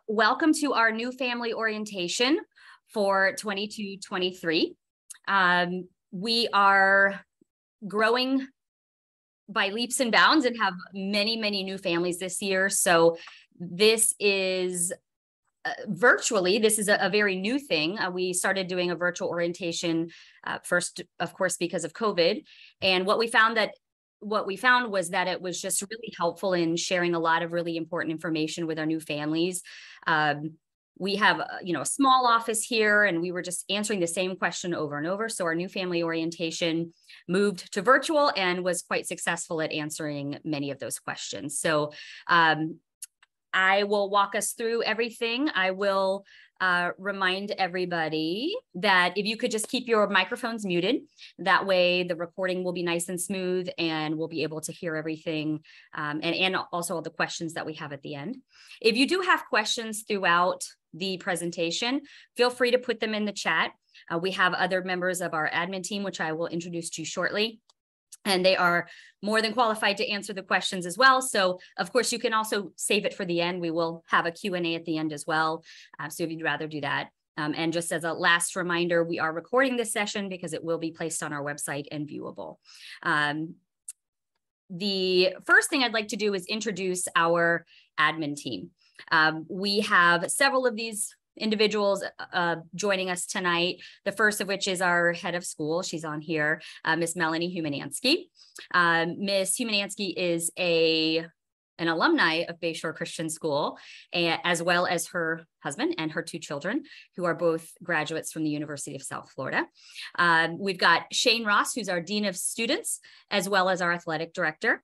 Welcome to our new family orientation for 22-23. We are growing by leaps and bounds and have many, many new families this year. So this is virtually, this is a very new thing. We started doing a virtual orientation first, of course, because of COVID. And what we found was that it was just really helpful in sharing a lot of really important information with our new families. We have, a small office here, and we were just answering the same question over and over. So our new family orientation moved to virtual and was quite successful at answering many of those questions. So I will walk us through everything. I will remind everybody that if you could just keep your microphones muted, that way the recording will be nice and smooth and we'll be able to hear everything and also all the questions that we have at the end. If you do have questions throughout the presentation, feel free to put them in the chat. We have other members of our admin team, which I will introduce to you shortly. And they are more than qualified to answer the questions as well. So, of course, you can also save it for the end. We will have a Q&A at the end as well. So if you'd rather do that. And just as a last reminder, we are recording this session because it will be placed on our website and viewable. The first thing I'd like to do is introduce our admin team. We have several of these individuals joining us tonight. The first of which is our head of school. She's on here, Miss Melanie Humanansky. Miss Humanansky is an alumni of Bayshore Christian School, as well as her husband and her two children, who are both graduates from the University of South Florida. We've got Shane Ross, who's our Dean of Students, as well as our athletic director.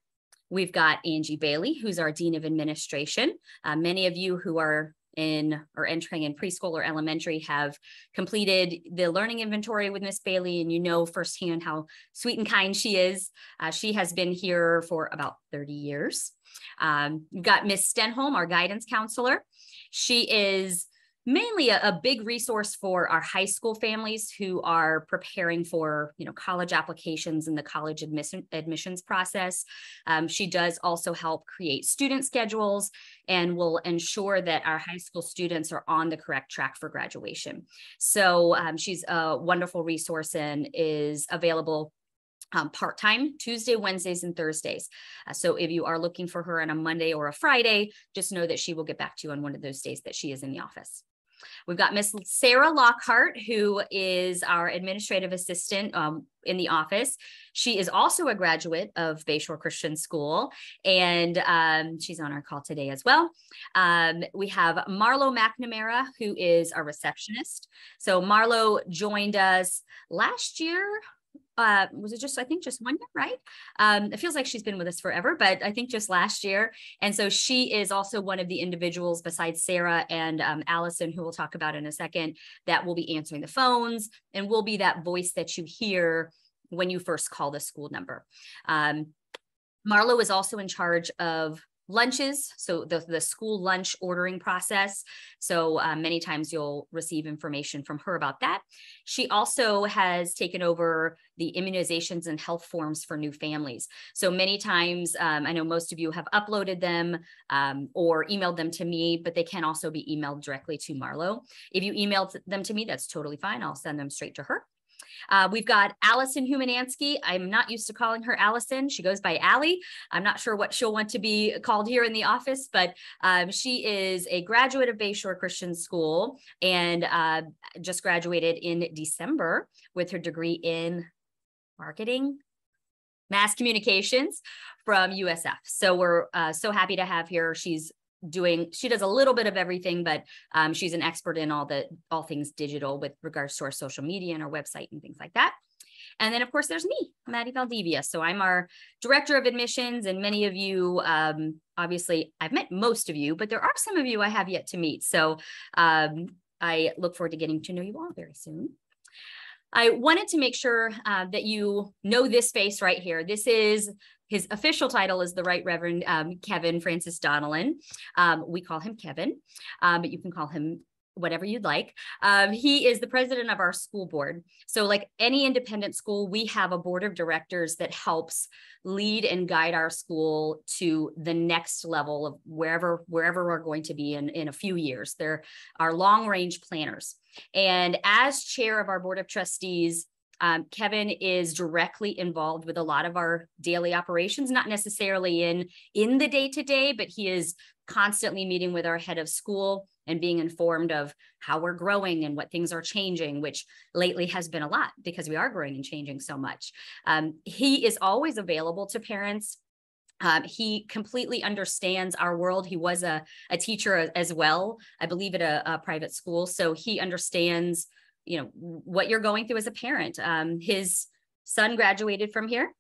We've got Angie Bailey, who's our Dean of Administration. Many of you who are entering in preschool or elementary have completed the learning inventory with Miss Bailey, and you know firsthand how sweet and kind she is. She has been here for about 30 years. We've got Miss Stenholm, our guidance counselor. She is mainly a big resource for our high school families who are preparing for, college applications and the college admissions process. She does also help create student schedules and will ensure that our high school students are on the correct track for graduation. So she's a wonderful resource and is available part-time Tuesday, Wednesdays, and Thursdays. So if you are looking for her on a Monday or a Friday, just know that she will get back to you on one of those days that she is in the office. We've got Miss Sarah Lockhart, who is our administrative assistant in the office. She is also a graduate of Bayshore Christian School, and she's on our call today as well. We have Marlo McNamara, who is our receptionist. So Marlo joined us last year. Was it just 1 year, right? It feels like she's been with us forever, but I think just last year. And so she is also one of the individuals besides Sarah and Allison, who we'll talk about in a second, that will be answering the phones and will be that voice that you hear when you first call the school number. Marlo is also in charge of lunches, so the school lunch ordering process. So many times you'll receive information from her about that. She also has taken over the immunizations and health forms for new families. So many times, I know most of you have uploaded them or emailed them to me, but they can also be emailed directly to Marlo. If you emailed them to me, that's totally fine. I'll send them straight to her. We've got Allison Humanansky. I'm not used to calling her Allison. She goes by Allie. I'm not sure what she'll want to be called here in the office, but she is a graduate of Bayshore Christian School and just graduated in December with her degree in marketing, mass communications from USF. So we're so happy to have her. She does a little bit of everything, but she's an expert in all things digital with regards to our social media and our website and things like that. And then, of course, there's me, Maddie Valdivia. So I'm our director of admissions, and many of you, obviously, I've met most of you, but there are some of you I have yet to meet. So I look forward to getting to know you all very soon. I wanted to make sure that you know this face right here. His official title is the Right Reverend Kevin Francis Donnellan. We call him Kevin, but you can call him whatever you'd like. He is the president of our school board. So like any independent school, we have a board of directors that helps lead and guide our school to the next level of wherever we're going to be in a few years. They're our long range planners. And as chair of our board of trustees, Kevin is directly involved with a lot of our daily operations, not necessarily in the day-to-day, but he is constantly meeting with our head of school and being informed of how we're growing and what things are changing, which lately has been a lot because we are growing and changing so much. He is always available to parents. He completely understands our world. He was a teacher as well, I believe, at a private school. So he understands, what you're going through as a parent. His son graduated from here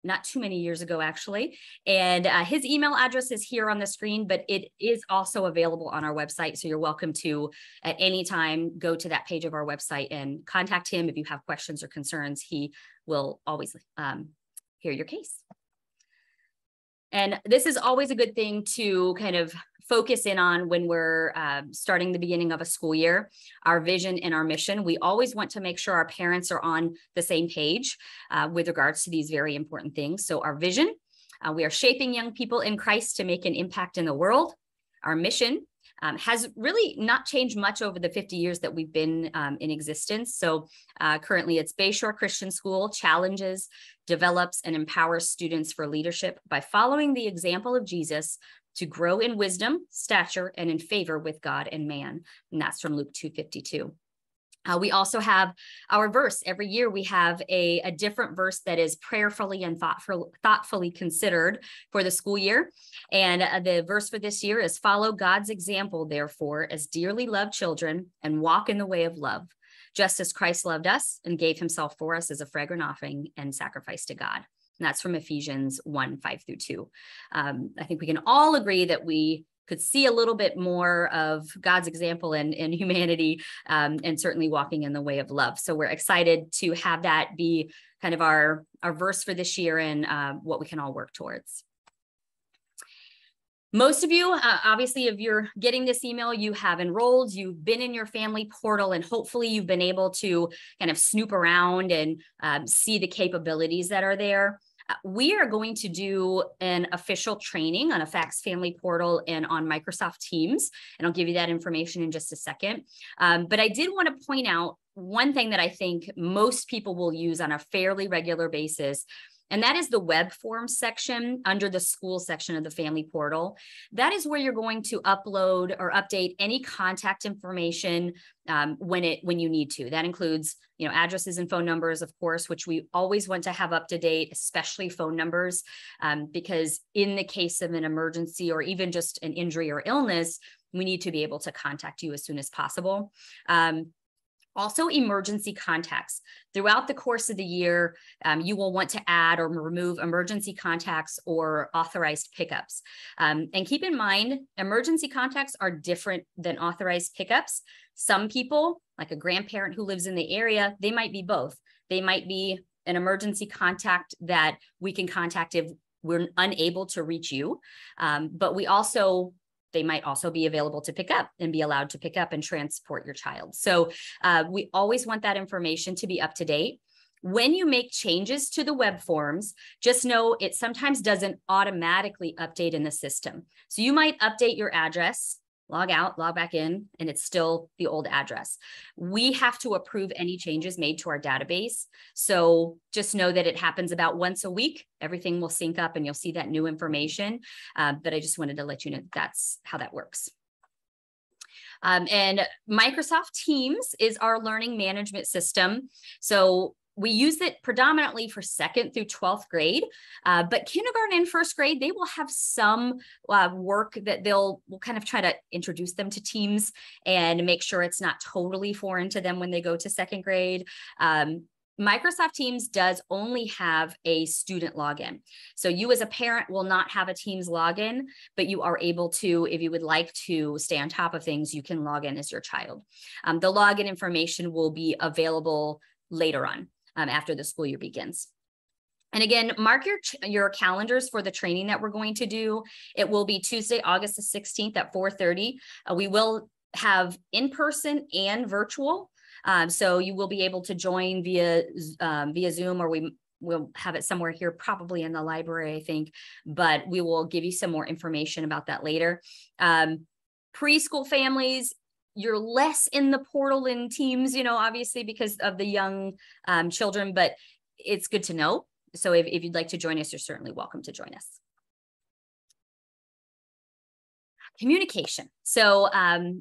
not too many years ago, actually. And his email address is here on the screen, but it is also available on our website. So you're welcome to, at any time, go to that page of our website and contact him if you have questions or concerns. He will always hear your case. And this is always a good thing to kind of focus in on when we're starting the beginning of a school year, our vision and our mission. We always want to make sure our parents are on the same page with regards to these very important things. So our vision, we are shaping young people in Christ to make an impact in the world. Our mission has really not changed much over the 50 years that we've been in existence. So currently it's Bayshore Christian School challenges, develops, and empowers students for leadership by following the example of Jesus to grow in wisdom, stature, and in favor with God and man. And that's from Luke 2:52. We also have our verse. Every year we have a different verse that is prayerfully and thoughtfully considered for the school year. And the verse for this year is, follow God's example, therefore, as dearly loved children, and walk in the way of love, just as Christ loved us and gave himself for us as a fragrant offering and sacrifice to God. And that's from Ephesians 1:5-2. I think we can all agree that we could see a little bit more of God's example in humanity, and certainly walking in the way of love. So we're excited to have that be kind of our verse for this year and what we can all work towards. Most of you, obviously, if you're getting this email, you have enrolled, you've been in your family portal, and hopefully you've been able to kind of snoop around and see the capabilities that are there. We are going to do an official training on a Facts Family Portal and on Microsoft Teams, and I'll give you that information in just a second. But I did want to point out one thing that I think most people will use on a fairly regular basis, and that is the web forms section under the school section of the family portal. That is where you're going to upload or update any contact information when you need to. That includes, addresses and phone numbers, of course, which we always want to have up to date, especially phone numbers, because in the case of an emergency or even just an injury or illness, we need to be able to contact you as soon as possible. Also, emergency contacts. Throughout the course of the year, you will want to add or remove emergency contacts or authorized pickups. And keep in mind, emergency contacts are different than authorized pickups. Some people, like a grandparent who lives in the area, they might be both. They might be an emergency contact that we can contact if we're unable to reach you. But they might also be available to pick up and be allowed to pick up and transport your child. So we always want that information to be up to date. When you make changes to the web forms, just know it sometimes doesn't automatically update in the system. So you might update your address, log out, log back in, and it's still the old address. We have to approve any changes made to our database. So just know that it happens about once a week. Everything will sync up and you'll see that new information. But I just wanted to let you know that's how that works. And Microsoft Teams is our learning management system. So we use it predominantly for 2nd through 12th grade, but kindergarten and 1st grade, they will have some work that we'll kind of try to introduce them to Teams and make sure it's not totally foreign to them when they go to 2nd grade. Microsoft Teams does only have a student login. So you as a parent will not have a Teams login, but you are able to, if you would like to stay on top of things, you can log in as your child. The login information will be available later on. After the school year begins. And again, mark your calendars for the training that we're going to do. It will be Tuesday, August the 16th at 4:30. We will have in-person and virtual. So you will be able to join via Zoom, or we'll have it somewhere here, probably in the library, I think, but we will give you some more information about that later. Preschool families, you're less in the portal in Teams, obviously because of the young children, but it's good to know. So if you'd like to join us, you're certainly welcome to join us. Communication. So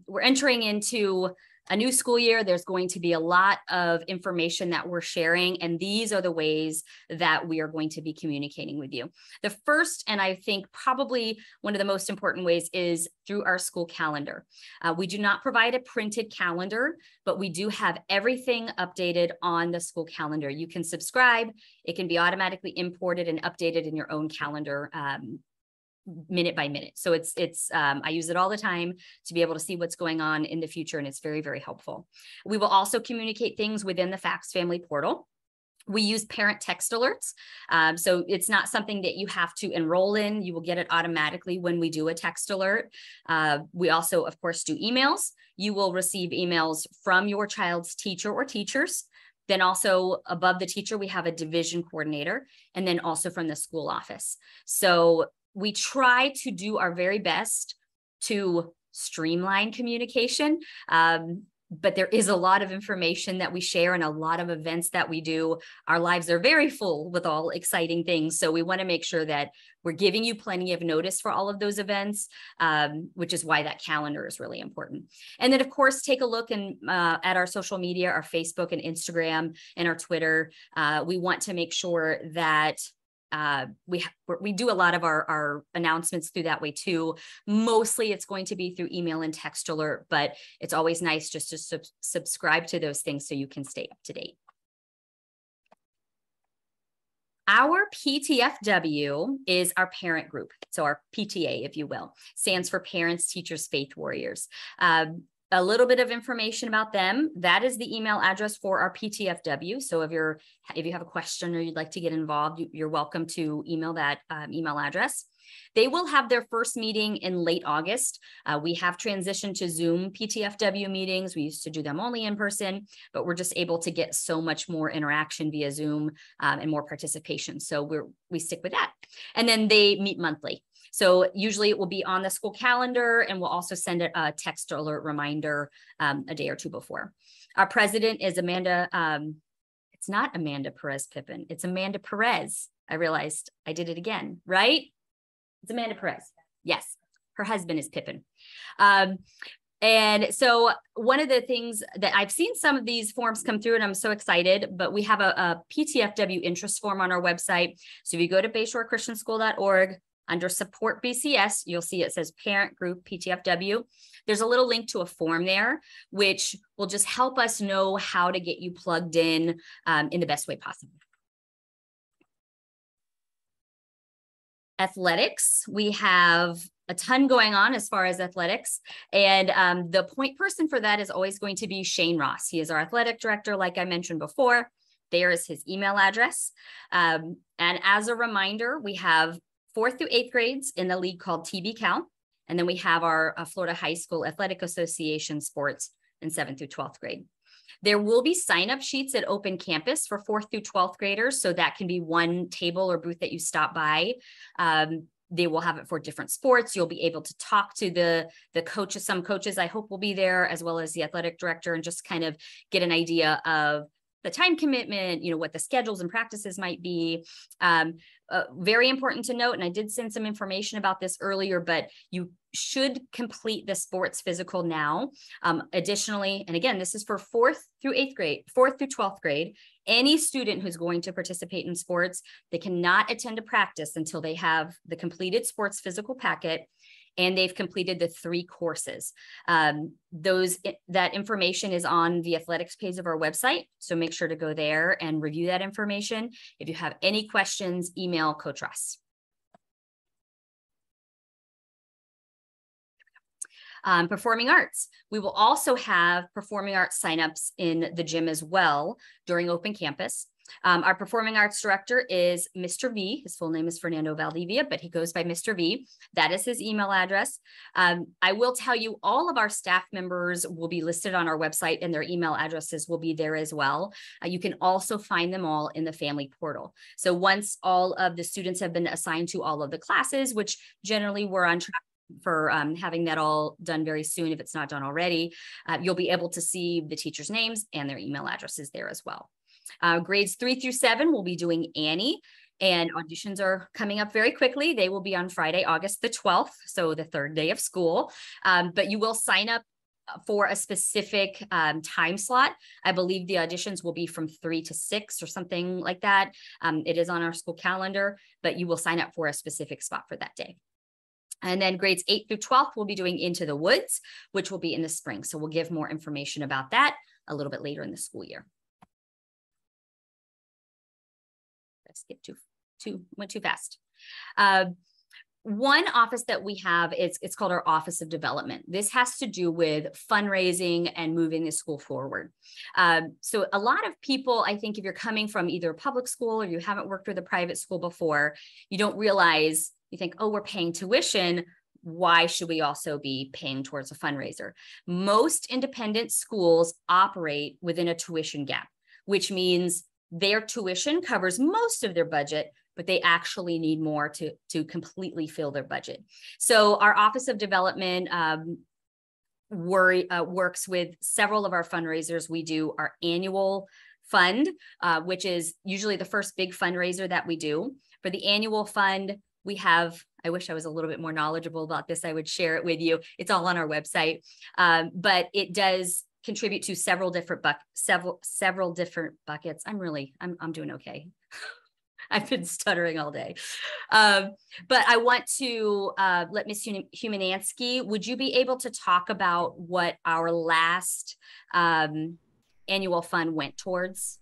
we're entering into a new school year. There's going to be a lot of information that we're sharing, and these are the ways that we are going to be communicating with you. The first, and I think probably one of the most important ways, is through our school calendar. We do not provide a printed calendar, but we do have everything updated on the school calendar. You can subscribe. It can be automatically imported and updated in your own calendar minute by minute. So I use it all the time to be able to see what's going on in the future, and it's very, very helpful. We will also communicate things within the Facts Family portal. We use parent text alerts. So it's not something that you have to enroll in. You will get it automatically when we do a text alert. We also, of course, do emails. You will receive emails from your child's teacher or teachers. Then also above the teacher, we have a division coordinator, and then also from the school office. So we try to do our very best to streamline communication, but there is a lot of information that we share and a lot of events that we do. Our lives are very full with all exciting things. So we want to make sure that we're giving you plenty of notice for all of those events, which is why that calendar is really important. And then, of course, take a look at our social media, our Facebook and Instagram and our Twitter. We want to make sure that we do a lot of our announcements through that way too. Mostly it's going to be through email and text alert, but it's always nice just to subscribe to those things so you can stay up to date. Our PTFW is our parent group. So our PTA, if you will, stands for Parents, Teachers, Faith Warriors. A little bit of information about them. That is the email address for our PTFW. So if you have a question or you'd like to get involved, you're welcome to email that email address. They will have their first meeting in late August. We have transitioned to Zoom PTFW meetings. We used to do them only in person, but we're just able to get so much more interaction via Zoom and more participation. So we stick with that. And then they meet monthly. So usually it will be on the school calendar, and we'll also send a text alert reminder a day or two before. Our president is Amanda. It's not Amanda Perez Pippin. It's Amanda Perez. I realized I did it again, right? It's Amanda Perez. Yes. Her husband is Pippin. And so one of the things that I've seen some of these forms come through, and I'm so excited, but we have a PTFW interest form on our website. So if you go to BayShoreChristianSchool.org, under support BCS, you'll see it says parent group PTFW. There's a little link to a form there, which will just help us know how to get you plugged in the best way possible. Athletics, we have a ton going on as far as athletics. And the point person for that is always going to be Shane Ross. He is our athletic director, like I mentioned before. There is his email address. And as a reminder, we have 4th through 8th grades in the league called TB Cal. And then we have our Florida High School Athletic Association sports in 7th through 12th grade. There will be sign-up sheets at Open Campus for 4th through 12th graders. So that can be one table or booth that you stop by. They will have it for different sports. You'll be able to talk to the coaches. Some coaches I hope will be there, as well as the athletic director, and just kind of get an idea of the time commitment, what the schedules and practices might be. Very important to note, and I did send some information about this earlier, but you should complete the sports physical now. Additionally, and again, this is for 4th through 12th grade, any student who's going to participate in sports, they cannot attend a practice until they have the completed sports physical packet and they've completed the 3 courses. That information is on the athletics page of our website. So make sure to go there and review that information. If you have any questions, email Coach Ross. Performing arts. We will also have performing arts signups in the gym as well during Open Campus. Our performing arts director is Mr. V. His full name is Fernando Valdivia, but he goes by Mr. V. That is his email address. I will tell you, all of our staff members will be listed on our website, and their email addresses will be there as well. You can also find them all in the family portal. So once all of the students have been assigned to all of the classes, which generally we're on track for having that all done very soon if it's not done already, you'll be able to see the teachers' names and their email addresses there as well. Grades 3 through 7 will be doing Annie, and auditions are coming up very quickly. They will be on Friday, August the 12th, so the third day of school. But you will sign up for a specific time slot. I believe the auditions will be from 3 to 6 or something like that. It is on our school calendar, but you will sign up for a specific spot for that day. And then grades 8 through 12 will be doing Into the Woods, which will be in the spring. So we'll give more information about that a little bit later in the school year. Let's get went too fast. One office that we have it's called our Office of Development. This has to do with fundraising and moving the school forward. So a lot of people, I think if you're coming from either a public school or you haven't worked with a private school before, you don't realize, you think, oh, we're paying tuition. Why should we also be paying towards a fundraiser? Most independent schools operate within a tuition gap, which means their tuition covers most of their budget, but they actually need more to completely fill their budget. So our Office of Development works with several of our fundraisers. We do our annual fund, which is usually the first big fundraiser that we do. For the annual fund, we have, I wish I was a little bit more knowledgeable about this. I would share it with you. It's all on our website, but it does contribute to several different buckets. I'm doing okay. I've been stuttering all day. But I want to let Ms. Humanansky, would you be able to talk about what our last annual fund went towards?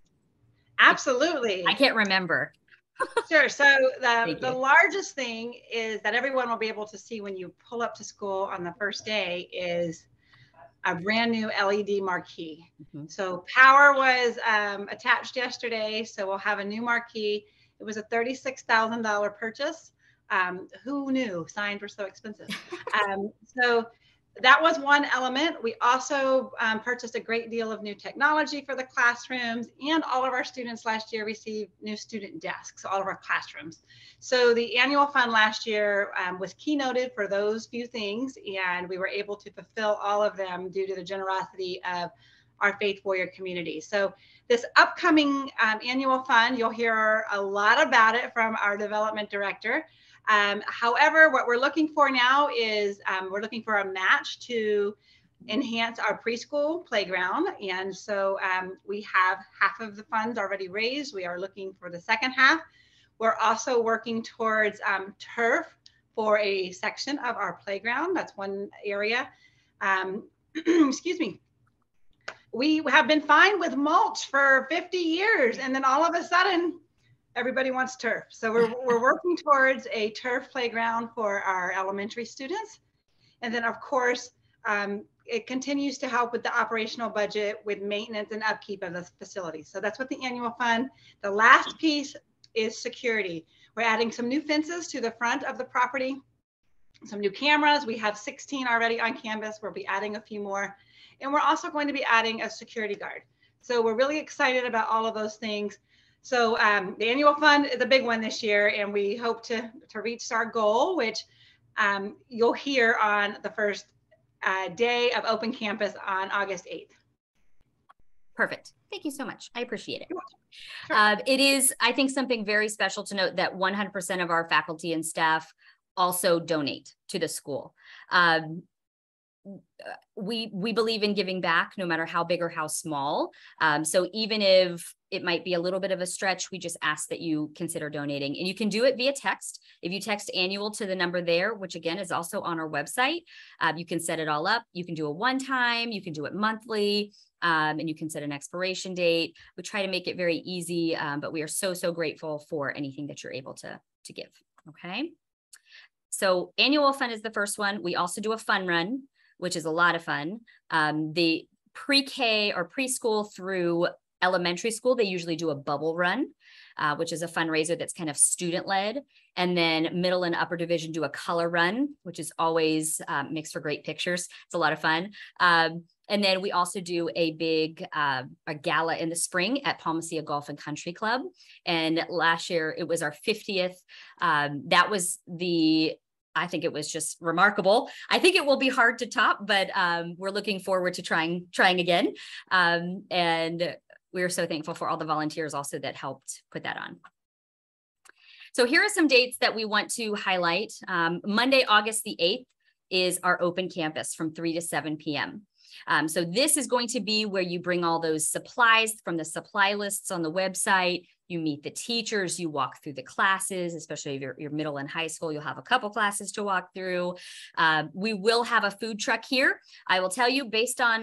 Absolutely. I can't remember. Sure. So the largest thing is that everyone will be able to see when you pull up to school on the first day is a brand new LED marquee. Mm-hmm. So power was attached yesterday. So we'll have a new marquee. It was a $36,000 purchase. Who knew signs were so expensive? So that was one element. We also purchased a great deal of new technology for the classrooms, and all of our students last year received new student desks, all of our classrooms. So the annual fund last year was keynoted for those few things, and we were able to fulfill all of them due to the generosity of our Faith Warrior community. So this upcoming annual fund, you'll hear a lot about it from our development director. However, what we're looking for now is we're looking for a match to enhance our preschool playground. And so we have half of the funds already raised. We are looking for the second half. We're also working towards turf for a section of our playground. That's one area. Excuse me. We have been fine with mulch for 50 years. And then all of a sudden, everybody wants turf. So we're working towards a turf playground for our elementary students. And then of course, it continues to help with the operational budget with maintenance and upkeep of the facility. So that's what the annual fund. The last piece is security. We're adding some new fences to the front of the property, some new cameras. We have 16 already on campus. We'll be adding a few more. And we're also going to be adding a security guard. So we're really excited about all of those things. So the annual fund is a big one this year, and we hope to reach our goal, which you'll hear on the first day of open campus on August 8th. Perfect. Thank you so much. I appreciate it. Sure. It is, I think, something very special to note that 100% of our faculty and staff also donate to the school. We believe in giving back, no matter how big or how small. So even if it might be a little bit of a stretch, we just ask that you consider donating. And you can do it via text. If you text annual to the number there, which again is also on our website, you can set it all up. You can do it one time, you can do it monthly, and you can set an expiration date. We try to make it very easy, but we are so grateful for anything that you're able to give. Okay. So annual fund is the first one. We also do a fun run, which is a lot of fun. The pre-K or preschool through elementary school, they usually do a bubble run, which is a fundraiser that's kind of student-led. And then middle and upper division do a color run, which is always makes for great pictures. It's a lot of fun. And then we also do a big a gala in the spring at Palmacia Golf and Country Club. And last year it was our 50th. That was I think it was just remarkable. I think it will be hard to top, but we're looking forward to trying again. And we're so thankful for all the volunteers also that helped put that on. So here are some dates that we want to highlight. Monday, August the 8th is our open campus from 3 to 7 p.m. So this is going to be where you bring all those supplies from the supply lists on the website. You meet the teachers, you walk through the classes, especially if you're middle and high school, you'll have a couple classes to walk through. We will have a food truck here. I will tell you,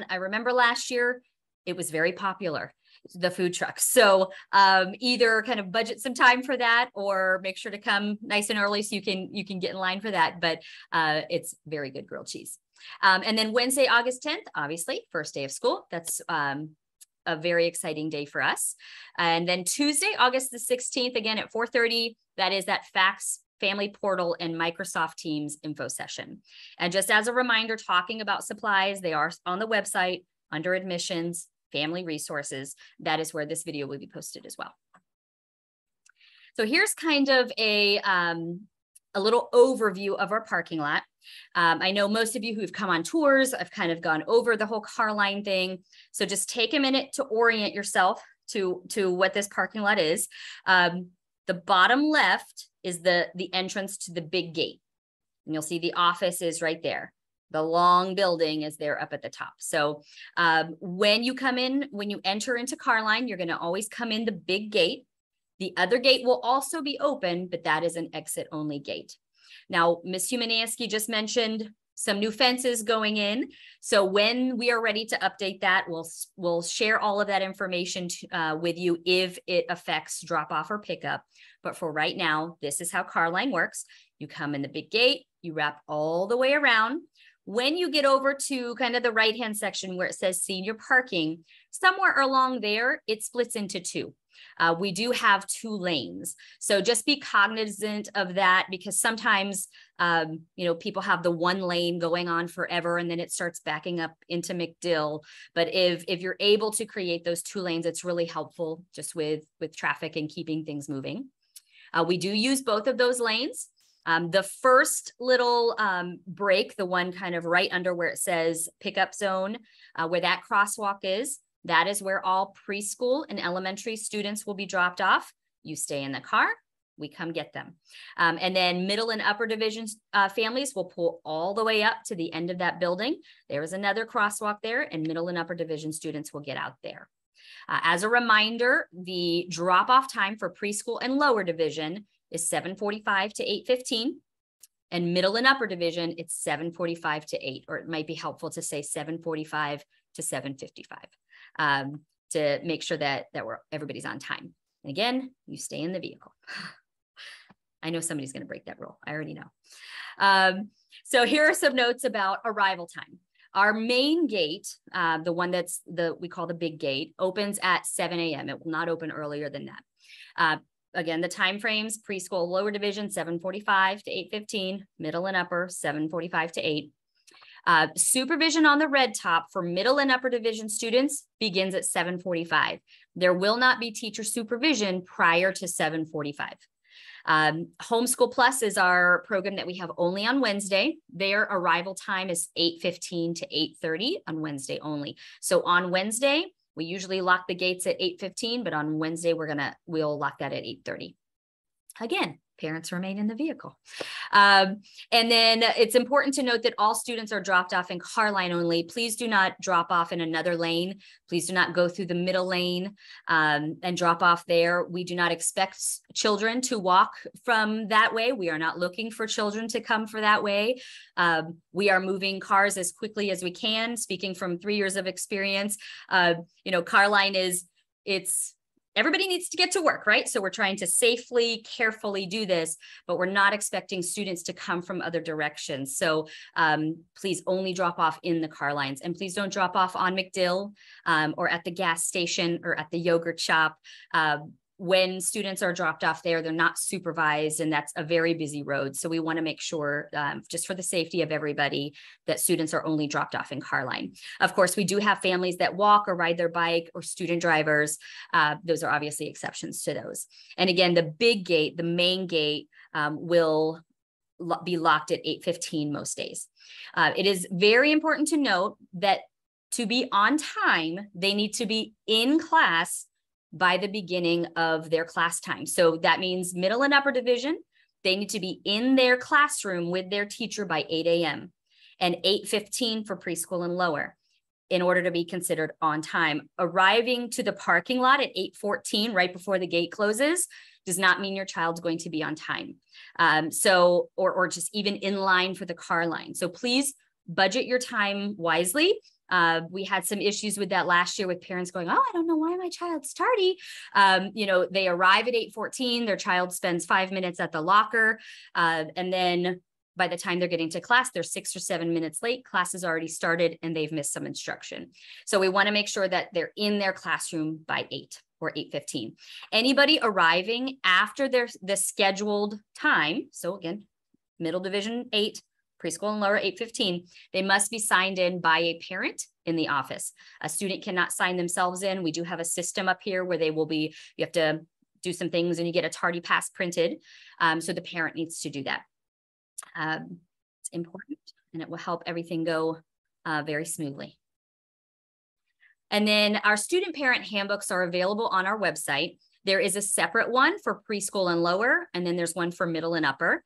I remember last year, it was very popular, the food truck. So either kind of budget some time for that or make sure to come nice and early so you can get in line for that. But it's very good grilled cheese. And then Wednesday, August 10th, obviously, first day of school. That's a very exciting day for us. And then Tuesday, August the 16th, again at 4:30, that is that fax family portal and Microsoft Teams info session. And just as a reminder, talking about supplies, they are on the website under admissions, family resources. That is where this video will be posted as well. So here's kind of a little overview of our parking lot. I know most of you who've come on tours, I've kind of gone over the whole car line thing. So just take a minute to orient yourself to what this parking lot is. The bottom left is the entrance to the big gate. And you'll see the office is right there. The long building is there up at the top. So when you enter into Carline, you're going to always come in the big gate. The other gate will also be open, but that is an exit only gate. Now, Ms. Humanansky just mentioned some new fences going in. So when we are ready to update that, we'll share all of that information with you if it affects drop off or pickup. But for right now, this is how Carline works. You come in the big gate, you wrap all the way around. When you get over to kind of the right-hand section where it says senior parking, somewhere along there, it splits into two. We do have 2 lanes. So just be cognizant of that because sometimes, people have the 1 lane going on forever and then it starts backing up into McDill. But if you're able to create those 2 lanes, it's really helpful just with traffic and keeping things moving. We do use both of those lanes. The first little break, the one kind of right under where it says pickup zone, where that crosswalk is, that is where all preschool and elementary students will be dropped off. You stay in the car, we come get them. And then middle and upper division families will pull all the way up to the end of that building. There is another crosswalk there and middle and upper division students will get out there. As a reminder, the drop-off time for preschool and lower division is 7:45 to 8:15. And middle and upper division, it's 7:45 to 8, or it might be helpful to say 7:45 to 7:55 to make sure that everybody's on time. And again, you stay in the vehicle. I know somebody's going to break that rule. I already know. So here are some notes about arrival time. Our main gate, the one we call the big gate, opens at 7 a.m. It will not open earlier than that. Again, the time frames, preschool, lower division, 7:45 to 8:15, middle and upper, 7:45 to 8. Supervision on the red top for middle and upper division students begins at 7:45. There will not be teacher supervision prior to 7:45. Homeschool Plus is our program that we have only on Wednesday. Their arrival time is 8:15 to 8:30 on Wednesday only. So on Wednesday, we usually lock the gates at 8:15, but on Wednesday, we'll lock that at 8:30. Again, parents remain in the vehicle. And then it's important to note that all students are dropped off in Carline only. Please do not drop off in another lane. Please do not go through the middle lane and drop off there. We do not expect children to walk from that way. We are not looking for children to come for that way. We are moving cars as quickly as we can. Speaking from 3 years of experience, Carline it's everybody needs to get to work, right? So we're trying to safely, carefully do this, but we're not expecting students to come from other directions. So please only drop off in the car lines, and please don't drop off on McDill or at the gas station or at the yogurt shop. When students are dropped off there, they're not supervised, and that's a very busy road. So we want to make sure, just for the safety of everybody, that students are only dropped off in car line. Of course, we do have families that walk or ride their bike, or student drivers. Those are obviously exceptions to those. And again, the big gate, the main gate, will be locked at 8:15 most days. It is very important to note that to be on time, they need to be in class by the beginning of their class time. So that means middle and upper division, they need to be in their classroom with their teacher by 8 a.m. and 8:15 for preschool and lower in order to be considered on time. Arriving to the parking lot at 8:14, right before the gate closes, does not mean your child's going to be on time. Or just even in line for the car line. So please budget your time wisely. We had some issues with that last year with parents going, oh, I don't know why my child's tardy. They arrive at 8:14, their child spends 5 minutes at the locker. And then by the time they're getting to class, they're 6 or 7 minutes late. Class has already started and they've missed some instruction. So we want to make sure that they're in their classroom by 8 or 8:15. Anybody arriving after the scheduled time, so again, middle division 8, preschool and lower 8:15, they must be signed in by a parent in the office. A student cannot sign themselves in. We do have a system up here where you have to do some things and you get a tardy pass printed. So the parent needs to do that. It's important, and it will help everything go very smoothly. And then our student parent handbooks are available on our website. There is a separate one for preschool and lower, and then there's one for middle and upper.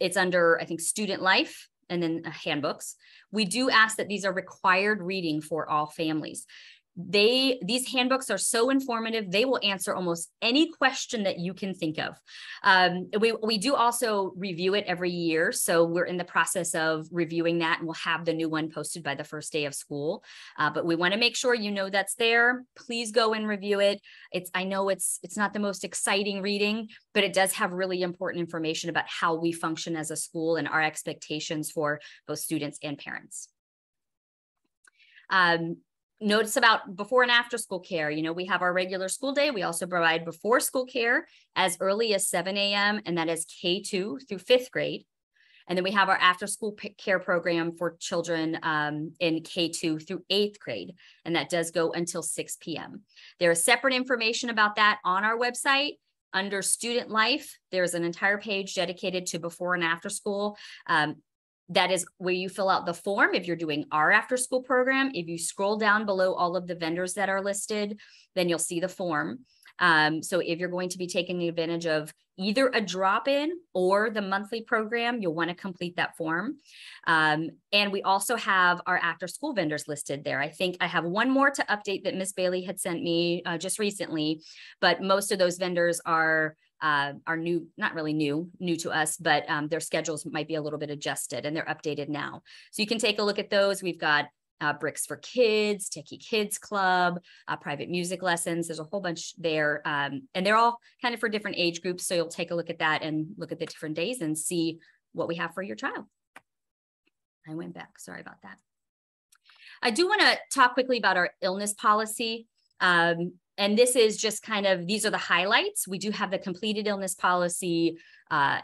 It's under, I think, student life and then handbooks. We do ask that these are required reading for all families. These handbooks are so informative, they will answer almost any question that you can think of. We do also review it every year. So we're in the process of reviewing that, and we'll have the new one posted by the first day of school. But we want to make sure you know that's there. Please go and review it. I know it's not the most exciting reading, but it does have really important information about how we function as a school and our expectations for both students and parents. Notice about before and after school care. We have our regular school day. We also provide before school care as early as 7 a.m. and that is K2 through 5th grade. And then we have our after school care program for children in K2 through 8th grade. And that does go until 6 p.m. There is separate information about that on our website. Under student life, there's an entire page dedicated to before and after school. That is where you fill out the form if you're doing our after school program. If you scroll down below all of the vendors that are listed, then you'll see the form. So if you're going to be taking advantage of either a drop-in or the monthly program, you'll want to complete that form. And we also have our after school vendors listed there. I think I have one more to update that Ms. Bailey had sent me just recently, but most of those vendors are new, not really new to us, but their schedules might be a little bit adjusted and they're updated now. So you can take a look at those. We've got Bricks for Kids, Techie Kids Club, private music lessons. There's a whole bunch there. And they're all kind of for different age groups. So you'll take a look at that and look at the different days and see what we have for your child. I went back, sorry about that. I do want to talk quickly about our illness policy. And this is just these are the highlights. We do have the completed illness policy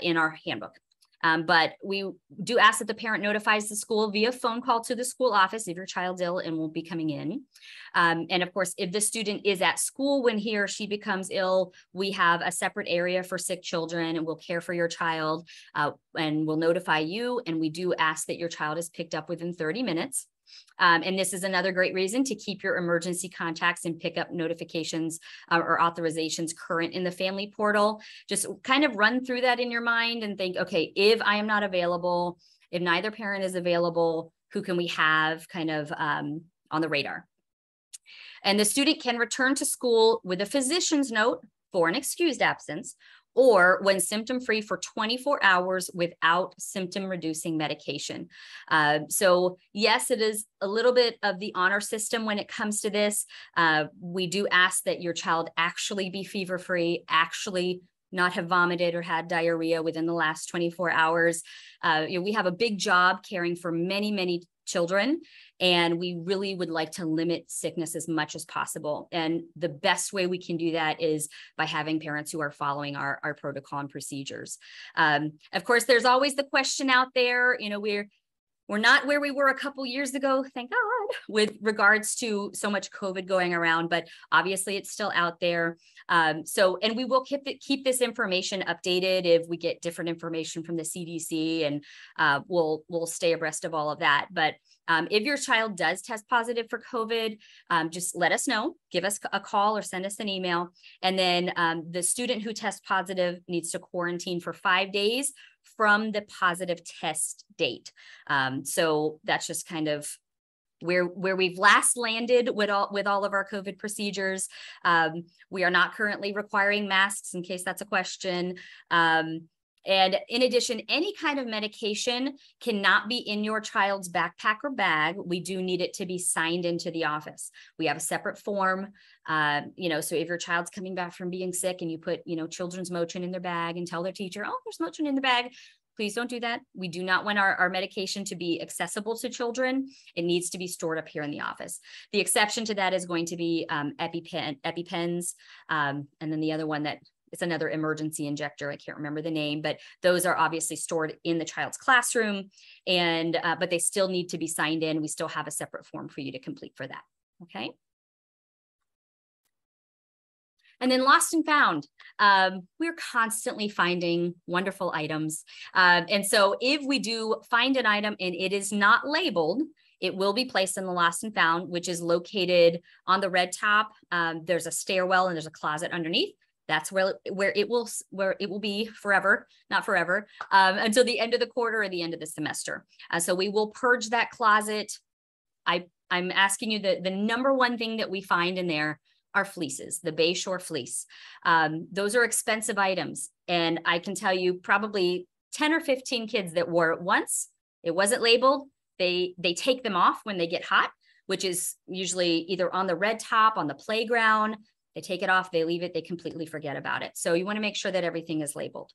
in our handbook. But we do ask that the parent notifies the school via phone call to the school office if your child's ill and won't be coming in. And of course, if the student is at school when he or she becomes ill, we have a separate area for sick children and we'll care for your child and we'll notify you. And we do ask that your child is picked up within 30 minutes. And this is another great reason to keep your emergency contacts and pickup notifications or authorizations current in the family portal. Just kind of run through that in your mind and think, okay, if I am not available, if neither parent is available, who can we have on the radar? And the student can return to school with a physician's note for an excused absence or when symptom-free for 24 hours without symptom-reducing medication. So yes, it is a little bit of the honor system when it comes to this. We do ask that your child actually be fever-free, actually not have vomited or had diarrhea within the last 24 hours. We have a big job caring for many, many children, and we really would like to limit sickness as much as possible. And the best way we can do that is by having parents who are following our protocol and procedures. Of course, there's always the question out there, we're not where we were a couple years ago, thank God, with regards to so much COVID going around, but obviously it's still out there. And we will keep this information updated if we get different information from the CDC, and we'll stay abreast of all of that. But if your child does test positive for COVID, just let us know, give us a call or send us an email. And then the student who tests positive needs to quarantine for 5 days from the positive test date. So that's just kind of where we've last landed with all of our COVID procedures. We are not currently requiring masks, in case that's a question. And in addition, any kind of medication cannot be in your child's backpack or bag. We do need it to be signed into the office. We have a separate form, so if your child's coming back from being sick and you put, children's Motrin in their bag and tell their teacher, oh, there's Motrin in the bag, please don't do that. We do not want our medication to be accessible to children. It needs to be stored up here in the office. The exception to that is going to be EpiPens, and then the other one that it's another emergency injector. I can't remember the name, but those are obviously stored in the child's classroom, and but they still need to be signed in. We still have a separate form for you to complete for that. Okay. And then lost and found. We're constantly finding wonderful items. And so if we do find an item and it is not labeled, it will be placed in the lost and found, which is located on the red top. There's a stairwell and there's a closet underneath. That's where it will be forever, not forever, until the end of the quarter or the end of the semester. So we will purge that closet. I'm asking you the number one thing that we find in there are fleeces, the Bayshore fleece. Those are expensive items. And I can tell you probably 10 or 15 kids that wore it once, it wasn't labeled. They take them off when they get hot, which is usually either on the red top, on the playground. They take it off, they leave it, they completely forget about it. So you want to make sure that everything is labeled.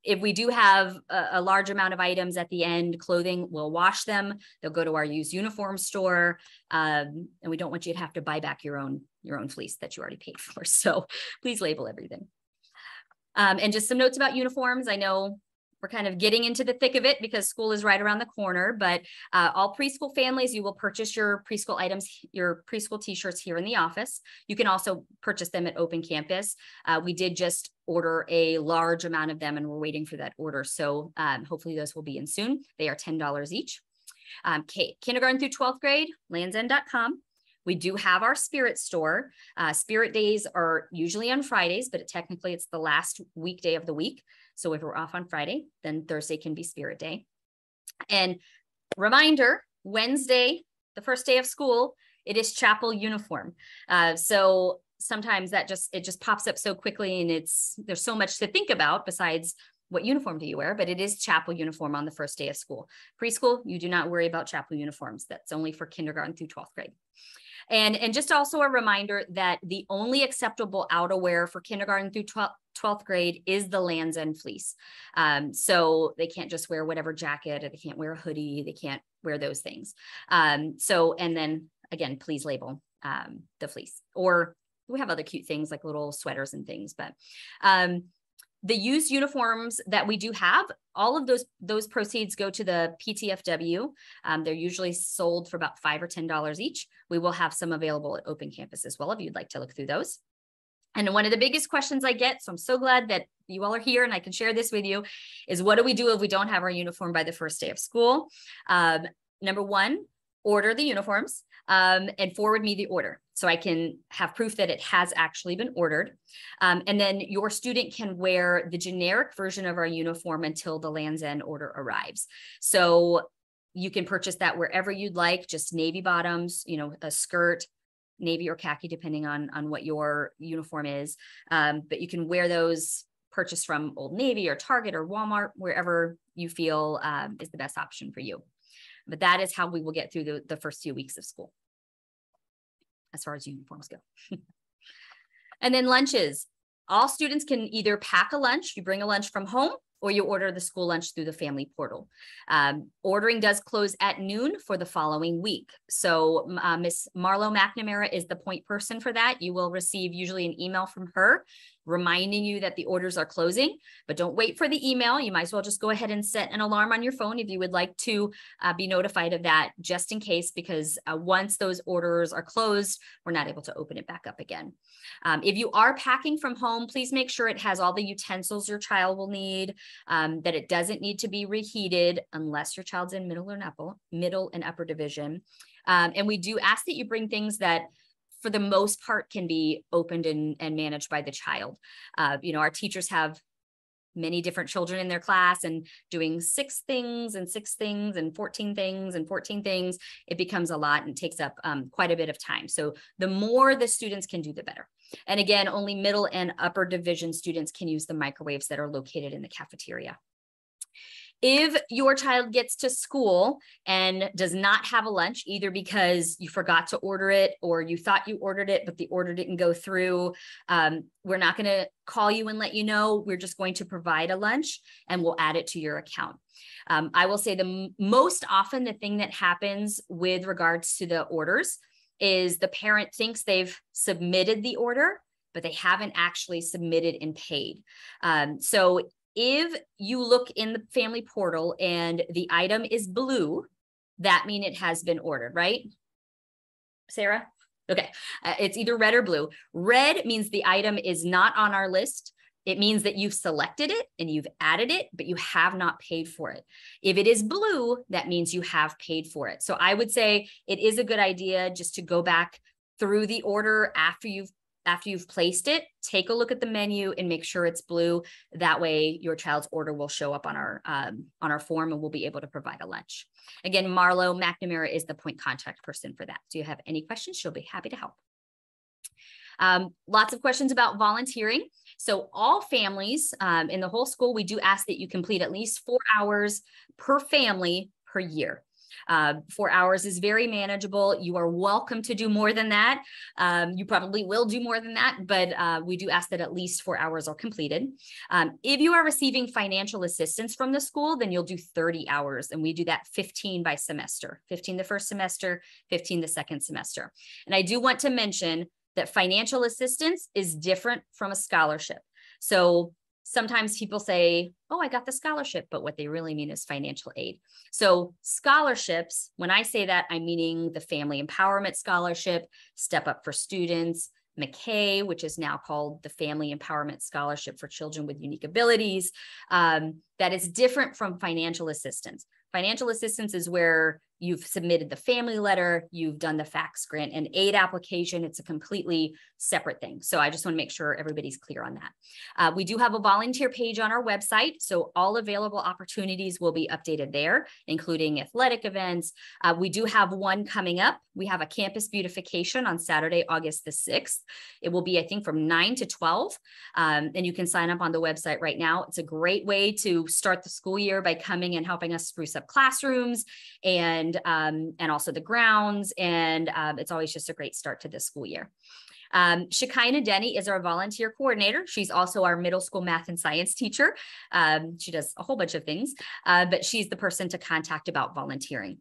If we do have a large amount of items at the end, clothing, we'll wash them. They'll go to our used uniform store. And we don't want you to have to buy back your own fleece that you already paid for. So please label everything. And just some notes about uniforms. I know we're kind of getting into the thick of it because school is right around the corner, but all preschool families, you will purchase your preschool items, your preschool t-shirts here in the office. You can also purchase them at Open Campus. We did just order a large amount of them and we're waiting for that order. So hopefully those will be in soon. They are $10 each. Kindergarten through 12th grade, landsend.com. We do have our Spirit store. Spirit days are usually on Fridays, but technically it's the last weekday of the week. So if we're off on Friday, then Thursday can be Spirit Day. And reminder, Wednesday, the first day of school, it is chapel uniform. So sometimes it just pops up so quickly and there's so much to think about besides what uniform do you wear, but it is chapel uniform on the first day of school. Preschool, you do not worry about chapel uniforms. That's only for kindergarten through 12th grade. And just also a reminder that the only acceptable outerwear for kindergarten through 12th grade is the Lands' End fleece. So they can't just wear whatever jacket, or they can't wear a hoodie, they can't wear those things. And then again, please label the fleece. Or we have other cute things like little sweaters and things, but the used uniforms that we do have, all of those proceeds go to the PTFW. They're usually sold for about $5 or $10 each. We will have some available at Open Campus as well if you'd like to look through those. And one of the biggest questions I get, so I'm so glad that you all are here and I can share this with you, is what do we do if we don't have our uniform by the first day of school? Number one, order the uniforms and forward me the order so I can have proof that it has actually been ordered. And then your student can wear the generic version of our uniform until the Lands' End order arrives. So you can purchase that wherever you'd like, just navy bottoms, a skirt, navy or khaki, depending on what your uniform is. But you can wear those purchase from Old Navy or Target or Walmart, wherever you feel is the best option for you. But that is how we will get through the first few weeks of school, as far as uniforms go. And then lunches. All students can either pack a lunch, you bring a lunch from home, or you order the school lunch through the family portal. Ordering does close at noon for the following week. So Miss Marlo McNamara is the point person for that. You will receive usually an email from her reminding you that the orders are closing, but don't wait for the email. You might as well just go ahead and set an alarm on your phone if you would like to be notified of that, just in case, because once those orders are closed, we're not able to open it back up again. If you are packing from home, please make sure it has all the utensils your child will need, that it doesn't need to be reheated unless your child's in middle and upper division. And we do ask that you bring things that for the most part can be opened and managed by the child. Our teachers have many different children in their class, and doing 6 things and 6 things and 14 things and 14 things, it becomes a lot and takes up quite a bit of time. So the more the students can do, the better. And again, only middle and upper division students can use the microwaves that are located in the cafeteria. If your child gets to school and does not have a lunch, either because you forgot to order it or you thought you ordered it, but the order didn't go through, we're not going to call you and let you know. We're just going to provide a lunch and we'll add it to your account. I will say most often the thing that happens with regards to the orders is the parent thinks they've submitted the order, but they haven't actually submitted and paid. So if you look in the family portal and the item is blue, that means it has been ordered, right? Sarah? Okay, it's either red or blue. Red means the item is not on our list. It means that you've selected it and you've added it, but you have not paid for it. If it is blue, that means you have paid for it. So I would say it is a good idea just to go back through the order after you've placed it, take a look at the menu and make sure it's blue. That way your child's order will show up on our form and we'll be able to provide a lunch. Again, Marlo McNamara is the point contact person for that. So if you have any questions, she'll be happy to help. Lots of questions about volunteering. So all families in the whole school, we do ask that you complete at least 4 hours per family per year. 4 hours is very manageable. You are welcome to do more than that. You probably will do more than that, but we do ask that at least 4 hours are completed. If you are receiving financial assistance from the school, then you'll do 30 hours, and we do that 15 by semester, 15 the first semester, 15 the second semester. And I do want to mention that financial assistance is different from a scholarship. So sometimes people say, oh, I got the scholarship, but what they really mean is financial aid. So scholarships, when I say that, I'm meaning the Family Empowerment Scholarship, Step Up for Students, McKay, which is now called the Family Empowerment Scholarship for Children with Unique Abilities. That is different from financial assistance. Financial assistance is where you've submitted the family letter, you've done the FACS grant and aid application. It's a completely separate thing. So I just want to make sure everybody's clear on that. We do have a volunteer page on our website. So all available opportunities will be updated there, including athletic events. We do have one coming up. We have a campus beautification on Saturday, August the 6th. It will be, I think, from 9 to 12. And you can sign up on the website right now. It's a great way to start the school year by coming and helping us spruce up classrooms and also the grounds. And it's always just a great start to the school year. Shekinah Denny is our volunteer coordinator. She's also our middle school math and science teacher. She does a whole bunch of things, but she's the person to contact about volunteering.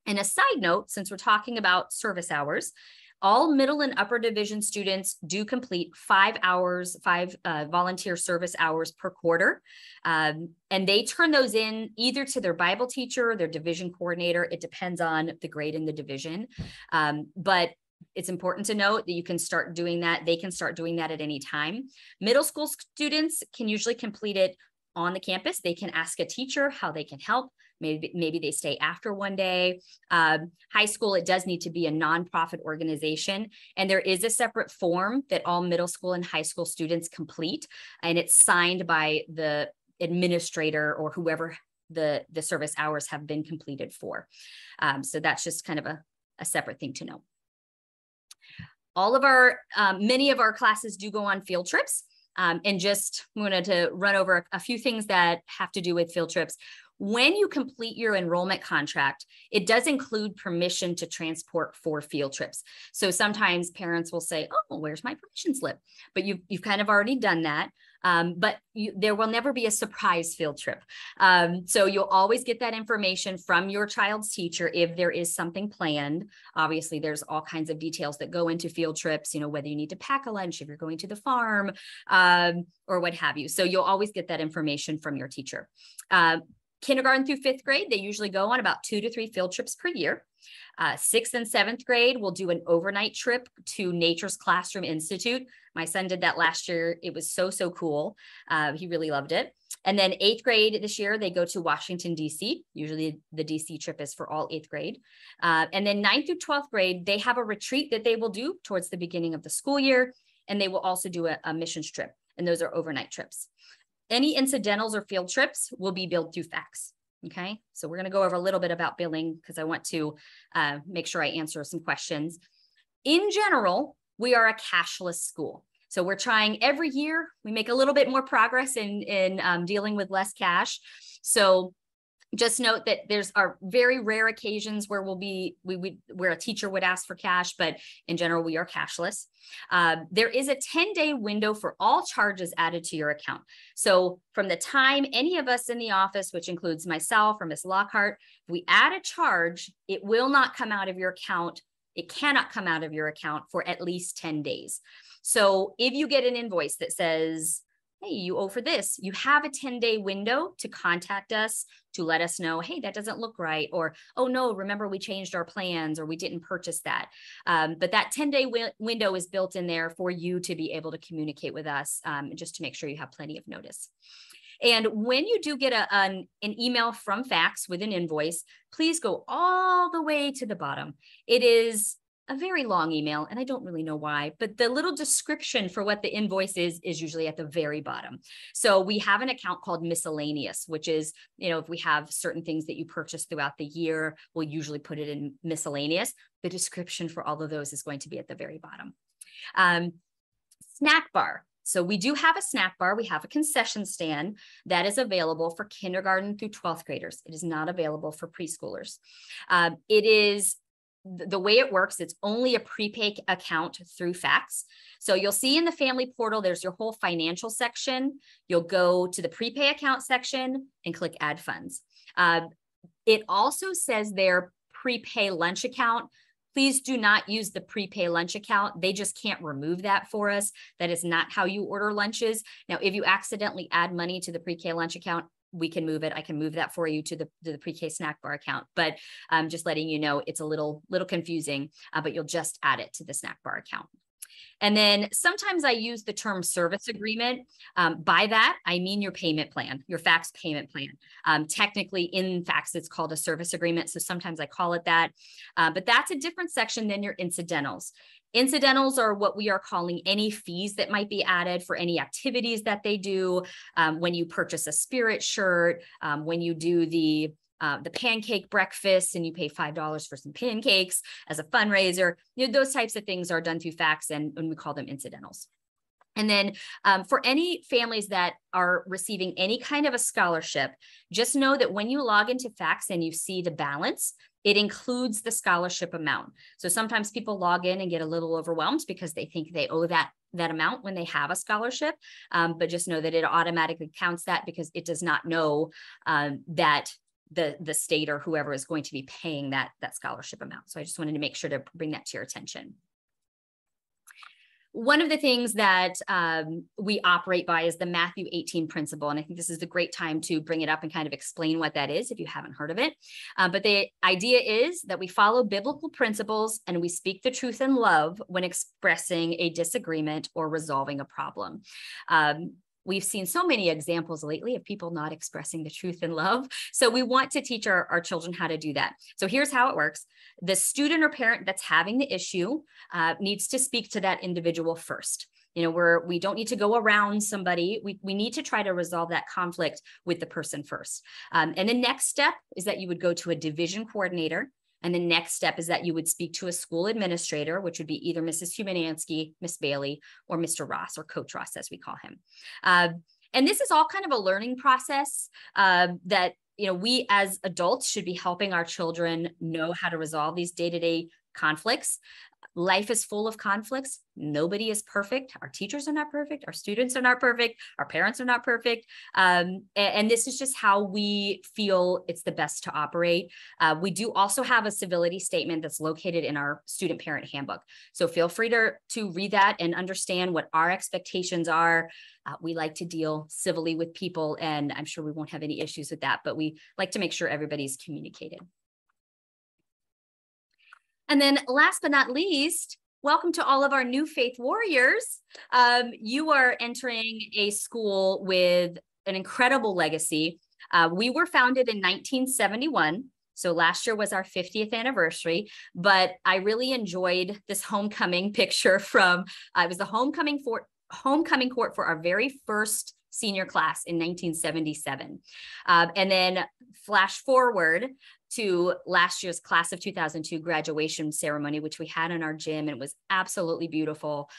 And a side note, since we're talking about service hours, all middle and upper division students do complete 5 volunteer service hours per quarter. And they turn those in either to their Bible teacher or their division coordinator. It depends on the grade in the division. But it's important to note that you can start doing that. They can start doing that at any time. Middle school students can usually complete it on the campus. They can ask a teacher how they can help. Maybe they stay after one day. High school, it does need to be a nonprofit organization. And there is a separate form that all middle school and high school students complete. And it's signed by the administrator or whoever the service hours have been completed for. So that's just kind of a separate thing to know. Many of our classes do go on field trips. And just wanted to run over a few things that have to do with field trips. When you complete your enrollment contract, it does include permission to transport for field trips. So sometimes parents will say, oh, where's my permission slip? But you've kind of already done that. But there will never be a surprise field trip. So you'll always get that information from your child's teacher if there is something planned. Obviously, there's all kinds of details that go into field trips, you know, whether you need to pack a lunch, if you're going to the farm, or what have you. So you'll always get that information from your teacher. Kindergarten through 5th grade, they usually go on about 2 to 3 field trips per year. 6th and 7th grade will do an overnight trip to Nature's Classroom Institute. My son did that last year. It was so, so cool. He really loved it. And then 8th grade this year, they go to Washington, D.C. Usually the D.C. trip is for all 8th grade. And then 9th through 12th grade, they have a retreat that they will do towards the beginning of the school year. And they will also do a missions trip. And those are overnight trips. Any incidentals or field trips will be billed through fax. Okay, so we're going to go over a little bit about billing because I want to make sure I answer some questions. In general, we are a cashless school. So we're trying every year, we make a little bit more progress in dealing with less cash. So just note that there's are very rare occasions where where a teacher would ask for cash, but in general, we are cashless. There is a 10-day window for all charges added to your account. So from the time any of us in the office, which includes myself or Ms. Lockhart, if we add a charge, it will not come out of your account. It cannot come out of your account for at least 10 days. So if you get an invoice that says, hey, you owe for this, you have a 10-day window to contact us to let us know, hey, that doesn't look right, or, oh no, remember we changed our plans or we didn't purchase that. But that 10-day window is built in there for you to be able to communicate with us, just to make sure you have plenty of notice. And when you do get an email from fax with an invoice, please go all the way to the bottom. It is a very long email, and I don't really know why, but the little description for what the invoice is usually at the very bottom. So we have an account called miscellaneous, which is, you know, if we have certain things that you purchase throughout the year, we'll usually put it in miscellaneous. The description for all of those is going to be at the very bottom. Snack bar. So we do have a snack bar. We have a concession stand that is available for kindergarten through 12th graders. It is not available for preschoolers. It is the way it works, it's only a prepay account through fax. So you'll see in the family portal, there's your whole financial section. You'll go to the prepay account section and click add funds. It also says there prepay lunch account. Please do not use the prepay lunch account. They just can't remove that for us. That is not how you order lunches. Now, if you accidentally add money to the pre-K lunch account, we can move it. I can move that for you to the pre-K snack bar account, but just letting you know it's a little confusing, but you'll just add it to the snack bar account. And then sometimes I use the term service agreement. By that, I mean your payment plan, your fax payment plan. Technically in fax, it's called a service agreement. So sometimes I call it that, but that's a different section than your incidentals. Incidentals are what we are calling any fees that might be added for any activities that they do. When you purchase a Spirit shirt, when you do the pancake breakfast and you pay $5 for some pancakes as a fundraiser, you know, those types of things are done through fax and we call them incidentals. And then for any families that are receiving any kind of a scholarship, just know that when you log into fax and you see the balance, it includes the scholarship amount. So sometimes people log in and get a little overwhelmed because they think they owe that amount when they have a scholarship, but just know that it automatically counts that because it does not know that the state or whoever is going to be paying that scholarship amount. So I just wanted to make sure to bring that to your attention. One of the things that we operate by is the Matthew 18 principle. And I think this is a great time to bring it up and kind of explain what that is if you haven't heard of it. But the idea is that we follow biblical principles and we speak the truth in love when expressing a disagreement or resolving a problem. We've seen so many examples lately of people not expressing the truth in love. So we want to teach our children how to do that. So here's how it works. The student or parent that's having the issue needs to speak to that individual first. You know, we don't need to go around somebody. We need to try to resolve that conflict with the person first. And the next step is that you would go to a division coordinator. And the next step is that you would speak to a school administrator, which would be either Mrs. Humanansky, Miss Bailey, or Mr. Ross, or Coach Ross, as we call him. And this is all kind of a learning process that, you know, we as adults should be helping our children know how to resolve these day-to-day conflicts. Life is full of conflicts. Nobody is perfect. Our teachers are not perfect. Our students are not perfect. Our parents are not perfect. And this is just how we feel it's the best to operate. We do also have a civility statement that's located in our student parent handbook. So feel free to read that and understand what our expectations are. We like to deal civilly with people, and I'm sure we won't have any issues with that, but we like to make sure everybody's communicated. And then last but not least, welcome to all of our new faith warriors. You are entering a school with an incredible legacy. We were founded in 1971. So last year was our 50th anniversary, but I really enjoyed this homecoming picture from, it was the homecoming court for our very first senior class in 1977. And then flash forward to last year's class of 2002 graduation ceremony, which we had in our gym, and it was absolutely beautiful.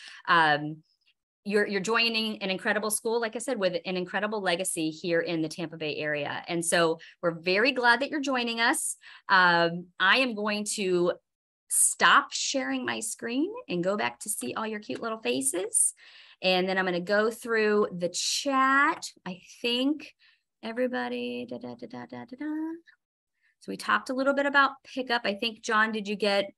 You're joining an incredible school, like I said, with an incredible legacy here in the Tampa Bay area. And so we're very glad that you're joining us. I am going to stop sharing my screen and go back to see all your cute little faces. And then I'm going to go through the chat. I think everybody, So we talked a little bit about pickup. I think, John, did you get,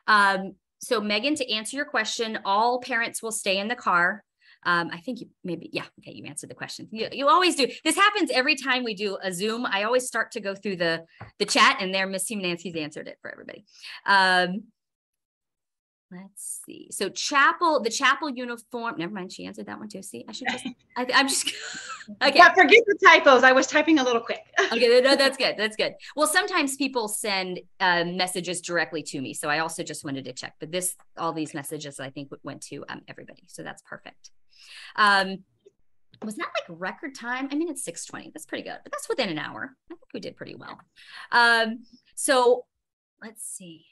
so Megan, to answer your question, all parents will stay in the car. I think you maybe, yeah, okay, you answered the question. You always do. This happens every time we do a Zoom. I always start to go through the chat, and there Miss Nancy's answered it for everybody. Let's see. So the chapel uniform, never mind, she answered that one too. See, I should just, I'm just, okay. Yeah, forget the typos. I was typing a little quick. Okay, no, that's good. That's good. Well, sometimes people send messages directly to me. So I also just wanted to check, but all these messages I think went to everybody. So that's perfect. Was that like record time? I mean, it's 6:20. That's pretty good, but that's within an hour. I think we did pretty well. So let's see.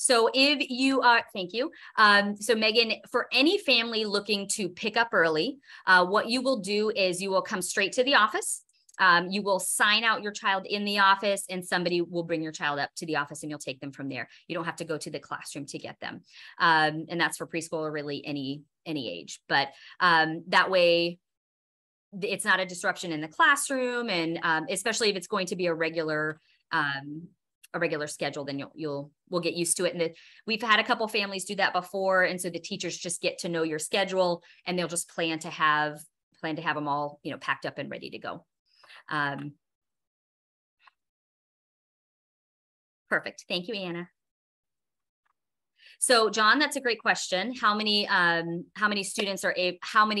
So if you are, thank you. So Megan, for any family looking to pick up early, what you will do is you will come straight to the office. You will sign out your child in the office, and somebody will bring your child up to the office, and you'll take them from there. You don't have to go to the classroom to get them. And that's for preschool or really any age. But that way, it's not a disruption in the classroom, and especially if it's going to be a regular schedule, then we'll get used to it. And we've had a couple families do that before. And so the teachers just get to know your schedule, and they'll just plan to have them all, packed up and ready to go. Perfect. Thank you, Anna. So John, that's a great question. How many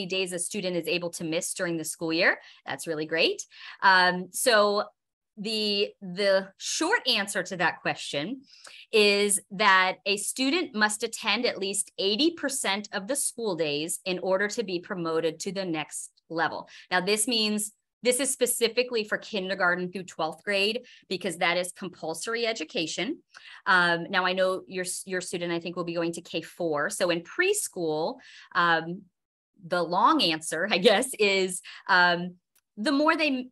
days a student is able to miss during the school year? That's really great. So the short answer to that question is that a student must attend at least 80% of the school days in order to be promoted to the next level. Now, this means this is specifically for kindergarten through 12th grade, because that is compulsory education. Now, I know your student, I think, will be going to K4. So in preschool, the long answer, I guess, is the more they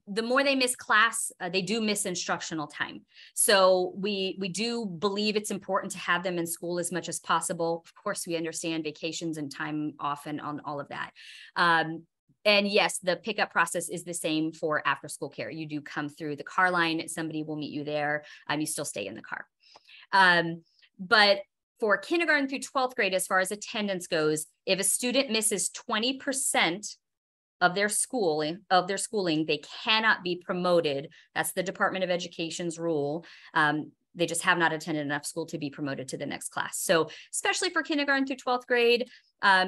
miss class, they do miss instructional time. So we do believe it's important to have them in school as much as possible. Of course, we understand vacations and time off and on all of that. And yes, the pickup process is the same for after school care. You do come through the car line. Somebody will meet you there. You still stay in the car. But for kindergarten through 12th grade, as far as attendance goes, if a student misses 20% of their schooling, they cannot be promoted. That's the Department of Education's rule. They just have not attended enough school to be promoted to the next class. So especially for kindergarten through 12th grade,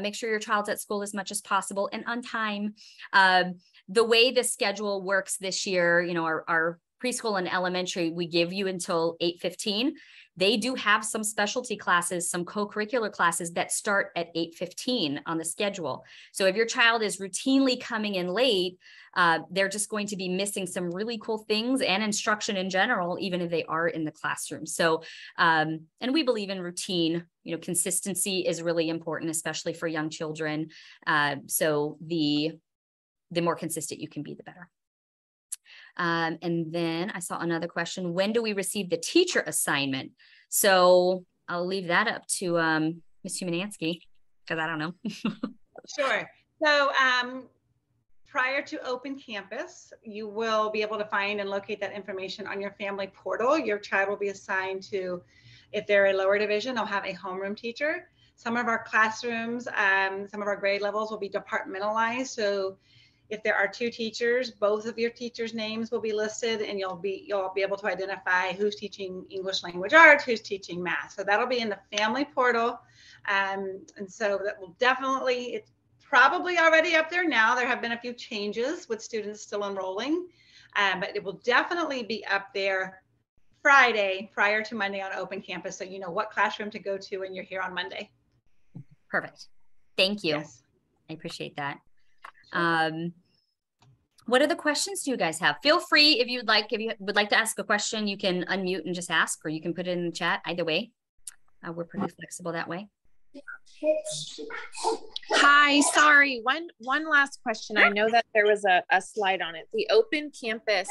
make sure your child's at school as much as possible and on time. The way the schedule works this year, our preschool and elementary, we give you until 8:15. They do have some specialty classes, some co-curricular classes that start at 8:15 on the schedule. So if your child is routinely coming in late, they're just going to be missing some really cool things and instruction in general, even if they are in the classroom. So, and we believe in routine, consistency is really important, especially for young children. So the more consistent you can be, the better. And then I saw another question. When do we receive the teacher assignment? So I'll leave that up to Ms. Humanansky, because I don't know. Sure. So prior to open campus, you will be able to find and locate that information on your family portal. Your child will be assigned to, if they're a lower division, they'll have a homeroom teacher. Some of our classrooms, some of our grade levels will be departmentalized. So if there are 2 teachers, both of your teachers' names will be listed, and you'll be able to identify who's teaching English language arts, who's teaching math. So that'll be in the family portal. And so that will definitely, it's probably already up there now. There have been a few changes with students still enrolling, but it will definitely be up there Friday prior to Monday on open campus. So you know what classroom to go to when you're here on Monday. Perfect. Thank you. Yes. I appreciate that. What other questions do you guys have? Feel free if you would like to ask a question, you can unmute and just ask, or you can put it in the chat. Either way, we're pretty flexible that way. Hi, sorry. One last question. I know that there was a slide on it. The open campus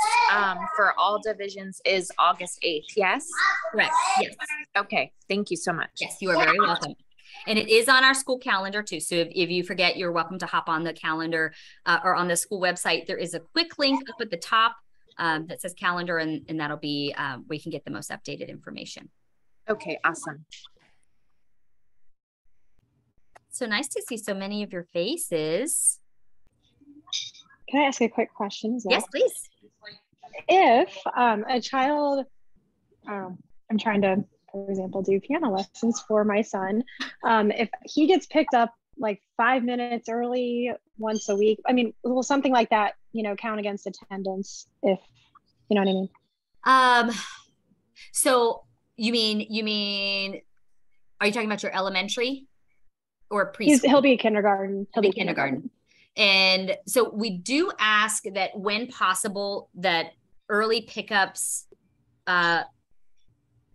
for all divisions is August 8th. Yes? Correct. Yes. Okay. Thank you so much. Yes, you are very welcome. And it is on our school calendar too. So if you forget, you're welcome to hop on the calendar or on the school website. There is a quick link up at the top that says calendar, and that'll be where you can get the most updated information. Okay, awesome. So nice to see so many of your faces. Can I ask a quick question as well? Yes, please. If a child, I'm trying to, for example, do piano lessons for my son. If he gets picked up like 5 minutes early once a week, I mean, will something like that, count against attendance, if you know what I mean? So you mean, are you talking about your elementary or preschool? He'll be kindergarten. He'll be kindergarten. And so we do ask that when possible, that early pickups, I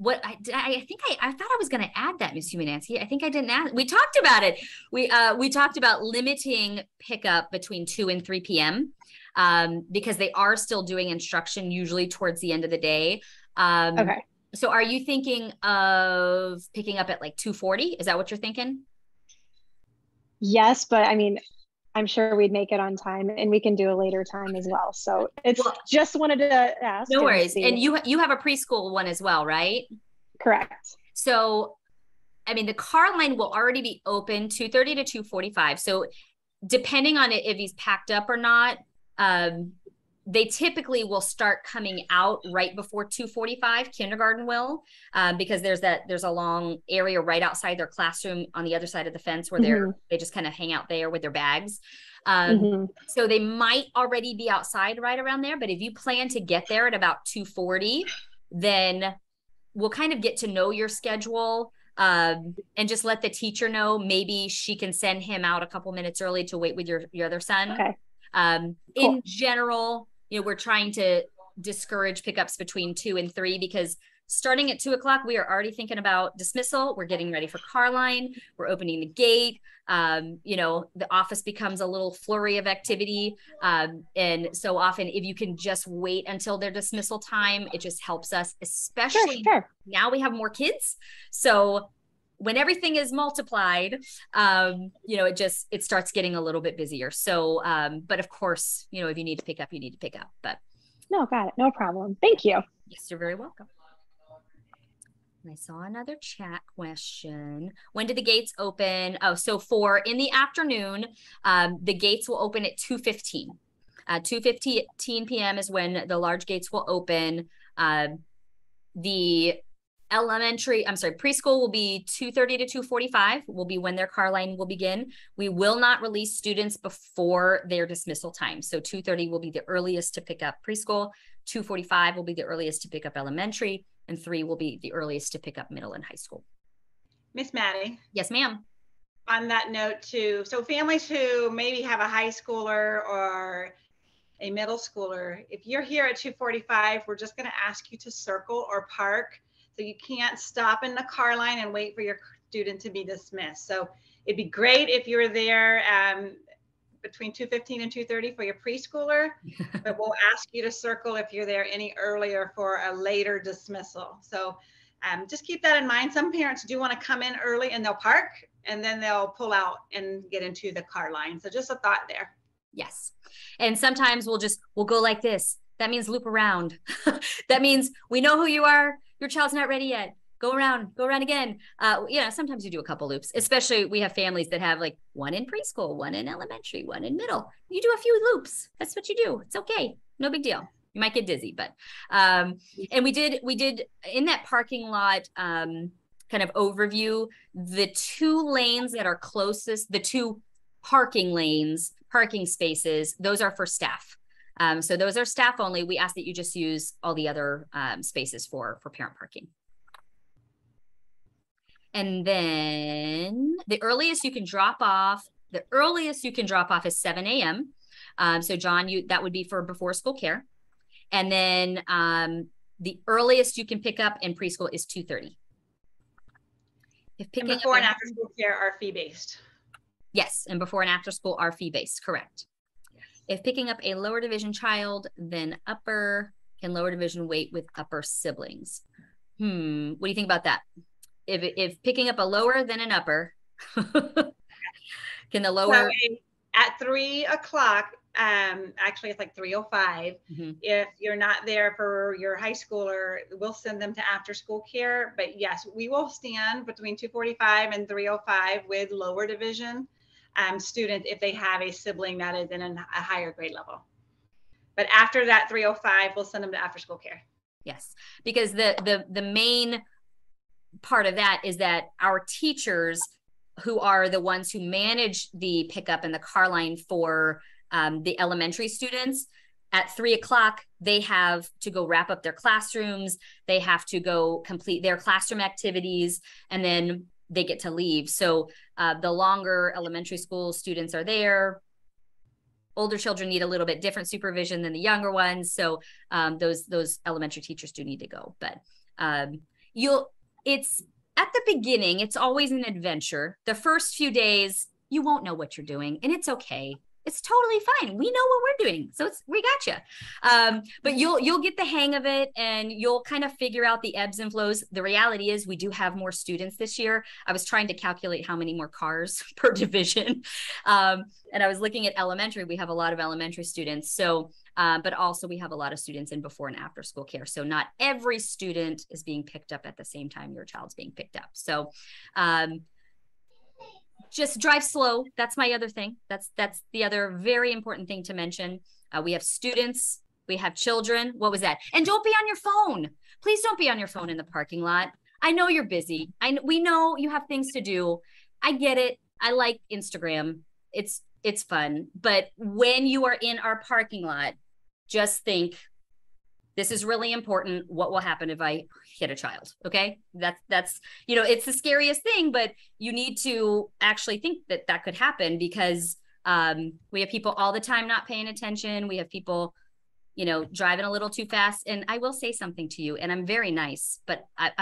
thought I was going to add that, Ms. Humanansky. I think I didn't add. We talked about it. We talked about limiting pickup between 2 and 3 p.m. Because they are still doing instruction usually towards the end of the day. Okay. So are you thinking of picking up at like 2:40? Is that what you're thinking? Yes, but I mean, I'm sure we'd make it on time, and we can do a later time as well. So just wanted to ask. No worries. And you have a preschool one as well, right? Correct. So, I mean, the car line will already be open 2:30 to 2:45. So depending on if he's packed up or not, they typically will start coming out right before 2:45. Kindergarten will, because there's a long area right outside their classroom on the other side of the fence where they just kind of hang out there with their bags. So they might already be outside right around there. But if you plan to get there at about 2:40, then we'll kind of get to know your schedule, and just let the teacher know. Maybe she can send him out a couple minutes early to wait with your other son. Okay. Cool. In general, we're trying to discourage pickups between 2 and 3, because starting at 2 o'clock, we are already thinking about dismissal. We're getting ready for car line. We're opening the gate. The office becomes a little flurry of activity. And so often, if you can just wait until their dismissal time, it just helps us, especially now we have more kids. So when everything is multiplied, it starts getting a little bit busier. So, but of course, if you need to pick up, you need to pick up. But no, got it. No problem. Thank you. Yes, you're very welcome. And I saw another chat question. When do the gates open? Oh, so in the afternoon, the gates will open at 2:15. 2:15 p.m. is when the large gates will open. The preschool will be 2:30 to 2:45 will be when their car line will begin. We will not release students before their dismissal time. So 2:30 will be the earliest to pick up preschool. 2:45 will be the earliest to pick up elementary, and 3 will be the earliest to pick up middle and high school. Miss Maddie. Yes, ma'am. On that note too, so families who maybe have a high schooler or a middle schooler, if you're here at 2:45, we're just going to ask you to circle or park. So you can't stop in the car line and wait for your student to be dismissed. So it'd be great if you were there between 2:15 and 2:30 for your preschooler, but we'll ask you to circle if you're there any earlier for a later dismissal. So just keep that in mind. Some parents do want to come in early and they'll park and then they'll pull out and get into the car line. So just a thought there. Yes. And sometimes we'll go like this. That means loop around. That means we know who you are. Your child's not ready yet. Go around again. Sometimes you do a couple loops, especially we have families that have like one in preschool, one in elementary, one in middle. You do a few loops. That's what you do. It's okay. No big deal. You might get dizzy, but, and we did in that parking lot, kind of overview, the 2 lanes that are closest, the 2 parking spaces, those are for staff. So those are staff only. We ask that you just use all the other spaces for parent parking. And then the earliest you can drop off is 7 a.m. So John, that would be for before school care. And then the earliest you can pick up in preschool is 2:30. If picking and before and after school care are fee-based. Yes, and before and after school are fee-based, correct. Yes. If picking up a lower division child, then upper, can lower division wait with upper siblings? What do you think about that? If picking up a lower than an upper, can the lower... So at 3 o'clock, actually it's like 3:05. If you're not there for your high schooler, we'll send them to after school care. But yes, we will stand between 2:45 and 3:05 with lower division students if they have a sibling that is in a higher grade level. But after that 3:05, we'll send them to after school care. Yes, because the main part of that is that our teachers, who are the ones who manage the pickup and the car line for the elementary students, at 3 o'clock, they have to go wrap up their classrooms. They have to go complete their classroom activities, and then they get to leave. So the longer elementary school students are there, older children need a little bit different supervision than the younger ones. So those elementary teachers do need to go. But it's at the beginning, it's always an adventure. The first few days, you won't know what you're doing, and it's okay. It's totally fine. We know what we're doing. So we got you. But you'll get the hang of it, and you'll kind of figure out the ebbs and flows. The reality is we do have more students this year. I was trying to calculate how many more cars per division. And I was looking at elementary. We have a lot of elementary students. So, but also we have a lot of students in before and after school care. So not every student is being picked up at the same time your child's being picked up. So, just drive slow. That's my other thing. That's the other very important thing to mention. We have students, we have children. What was that? And don't be on your phone. Please don't be on your phone in the parking lot. I know you're busy. We know you have things to do. I get it. I like Instagram. It's fun. But when you are in our parking lot, just think, this is really important. What will happen if I hit a child? Okay. That's, it's the scariest thing, but you need to actually think that could happen, because we have people all the time not paying attention. We have people, driving a little too fast. And I will say something to you, and I'm very nice, but I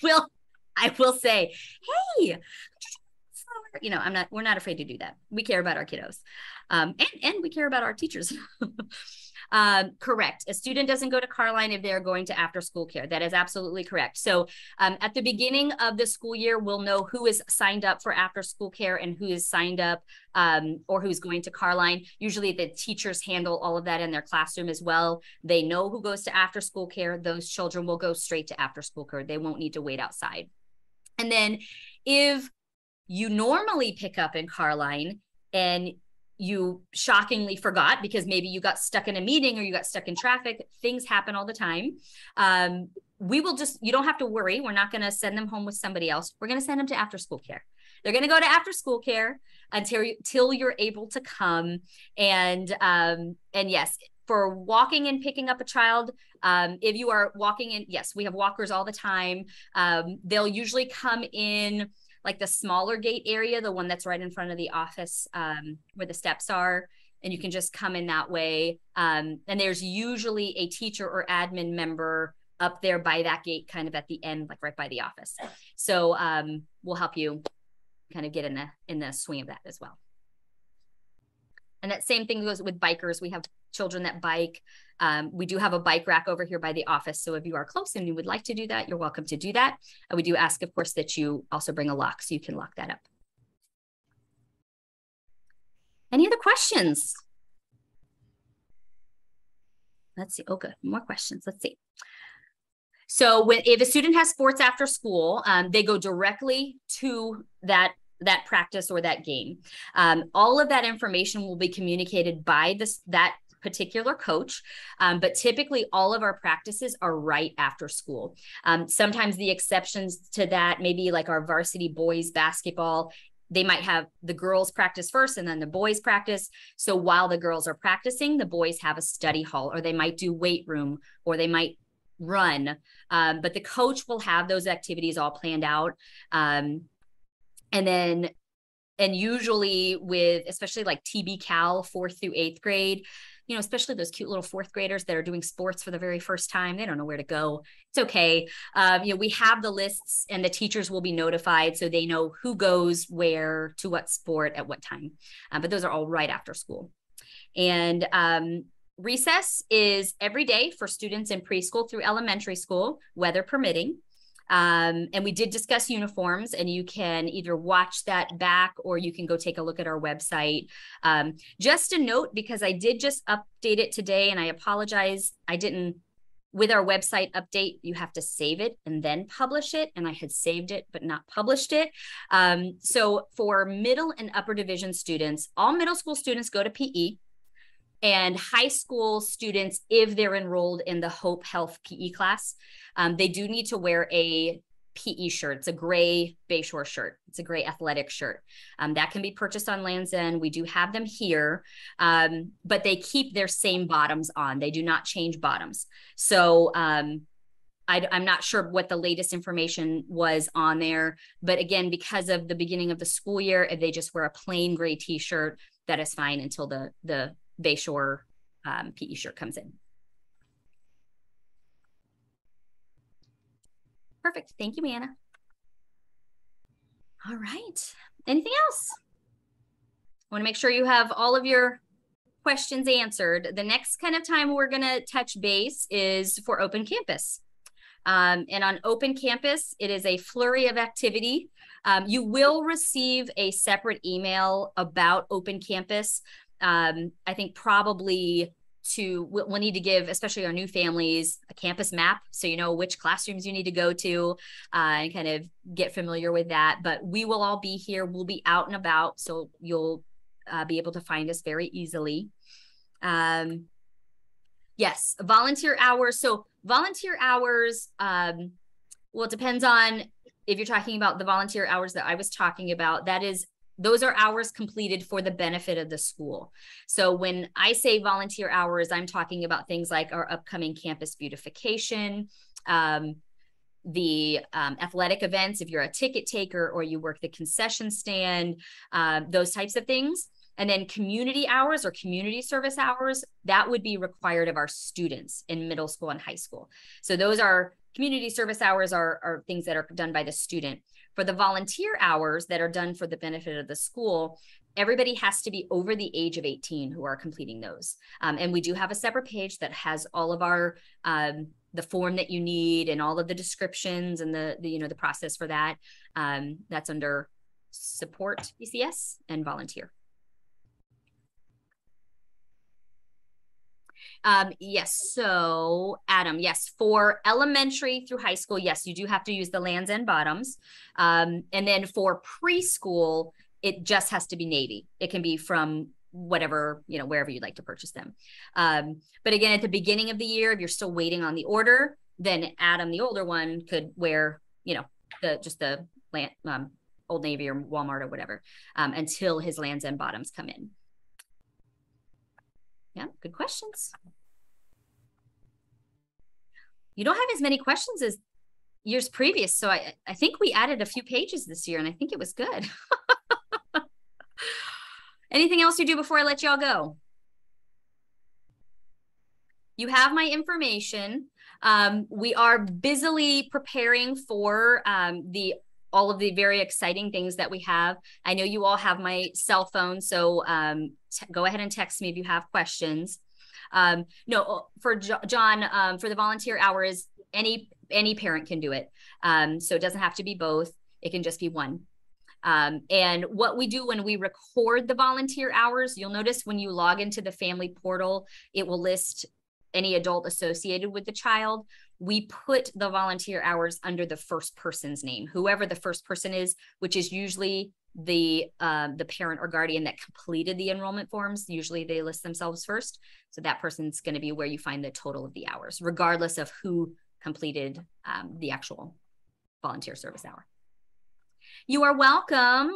will say, hey, we're not afraid to do that. We care about our kiddos. And we care about our teachers. Correct. A student doesn't go to Carline if they're going to after school care. That is absolutely correct. So at the beginning of the school year, we'll know who is signed up for after school care and who is signed up or who's going to Carline. Usually the teachers handle all of that in their classroom as well. They know who goes to after school care. Those children will go straight to after school care. They won't need to wait outside. And then if you normally pick up in Carline and you shockingly forgot because maybe you got stuck in a meeting or you got stuck in traffic, things happen all the time. We will you don't have to worry. We're not going to send them home with somebody else. We're going to send them to after school care. They're going to go to after school care until you're able to come. And yes, for walking and picking up a child, if you are walking in, yes, we have walkers all the time. They'll usually come in like the smaller gate area, the one that's right in front of the office, where the steps are, and you can just come in that way. And there's usually a teacher or admin member up there by that gate, kind of at the end, like right by the office. So we'll help you kind of get in the swing of that as well. And that same thing goes with bikers. We have children that bike. We do have a bike rack over here by the office. So if you are close and you would like to do that, you're welcome to do that. We do ask, of course, that you also bring a lock so you can lock that up. Any other questions? Let's see. Oh, good. More questions. Let's see. So if a student has sports after school, they go directly to that practice or that game. All of that information will be communicated by that particular coach, but typically all of our practices are right after school. Sometimes the exceptions to that, maybe like our varsity boys basketball, they might have the girls practice first and then the boys practice. So while the girls are practicing, the boys have a study hall, or they might do weight room, or they might run. But the coach will have those activities all planned out. And usually with, especially like TB Cal 4th through 8th grade, you know, especially those cute little 4th graders that are doing sports for the very first time, they don't know where to go. It's okay. You know, we have the lists and the teachers will be notified so they know who goes where to what sport at what time. But those are all right after school. And recess is every day for students in preschool through elementary school, weather permitting. And we did discuss uniforms, and you can either watch that back or you can go take a look at our website. Just a note, because I did just update it today, and I apologize, I didn't, with our website update, you have to save it and then publish it. And I had saved it, but not published it. So for middle and upper division students, all middle school students go to PE. And high school students, if they're enrolled in the Hope Health PE class, they do need to wear a PE shirt. It's a gray Bayshore shirt. It's a gray athletic shirt. That can be purchased on Land's End. We do have them here, but they keep their same bottoms on. They do not change bottoms. So I'm not sure what the latest information was on there, but again, because of the beginning of the school year, if they just wear a plain gray t-shirt, that is fine until the Bayshore PE shirt comes in. Perfect. Thank you, Anna. All right. Anything else? I want to make sure you have all of your questions answered. The next kind of time we're going to touch base is for Open Campus. And on Open Campus, it is a flurry of activity. You will receive a separate email about Open Campus. I think probably we'll need to give, especially our new families, a campus map so you know which classrooms you need to go to and kind of get familiar with that. But we will all be here. We'll be out and about, so you'll be able to find us very easily. Yes, volunteer hours. So volunteer hours, well, it depends on if you're talking about the volunteer hours that I was talking about. Those are hours completed for the benefit of the school. So when I say volunteer hours, I'm talking about things like our upcoming campus beautification, the athletic events, if you're a ticket taker or you work the concession stand, those types of things. And then community hours or community service hours, that would be required of our students in middle school and high school. So those are community service hours are things that are done by the student. For the volunteer hours that are done for the benefit of the school, everybody has to be over the age of 18 who are completing those. And we do have a separate page that has all of our, the form that you need and all of the descriptions and the process for that. That's under support BCS and volunteer. Yes. So Adam, yes, for elementary through high school, yes, you do have to use the Land's End bottoms. And then for preschool, it just has to be navy. It can be from whatever, wherever you'd like to purchase them. But again, at the beginning of the year, if you're still waiting on the order, then Adam, the older one, could wear, the Old Navy or Walmart or whatever, until his Land's End bottoms come in. Yeah, good questions. You don't have as many questions as years previous. So I think we added a few pages this year, and I think it was good. Anything else you do before I let y'all go? You have my information. We are busily preparing for all of the very exciting things that we have. I know you all have my cell phone, so go ahead and text me if you have questions. No, for John, for the volunteer hours, any parent can do it. So it doesn't have to be both. It can just be one. And what we do when we record the volunteer hours, you'll notice when you log into the family portal, it will list any adult associated with the child. We put the volunteer hours under the first person's name, whoever the first person is, which is usually the parent or guardian that completed the enrollment forms. Usually they list themselves first. So that person's going to be where you find the total of the hours, regardless of who completed the actual volunteer service hour. You are welcome.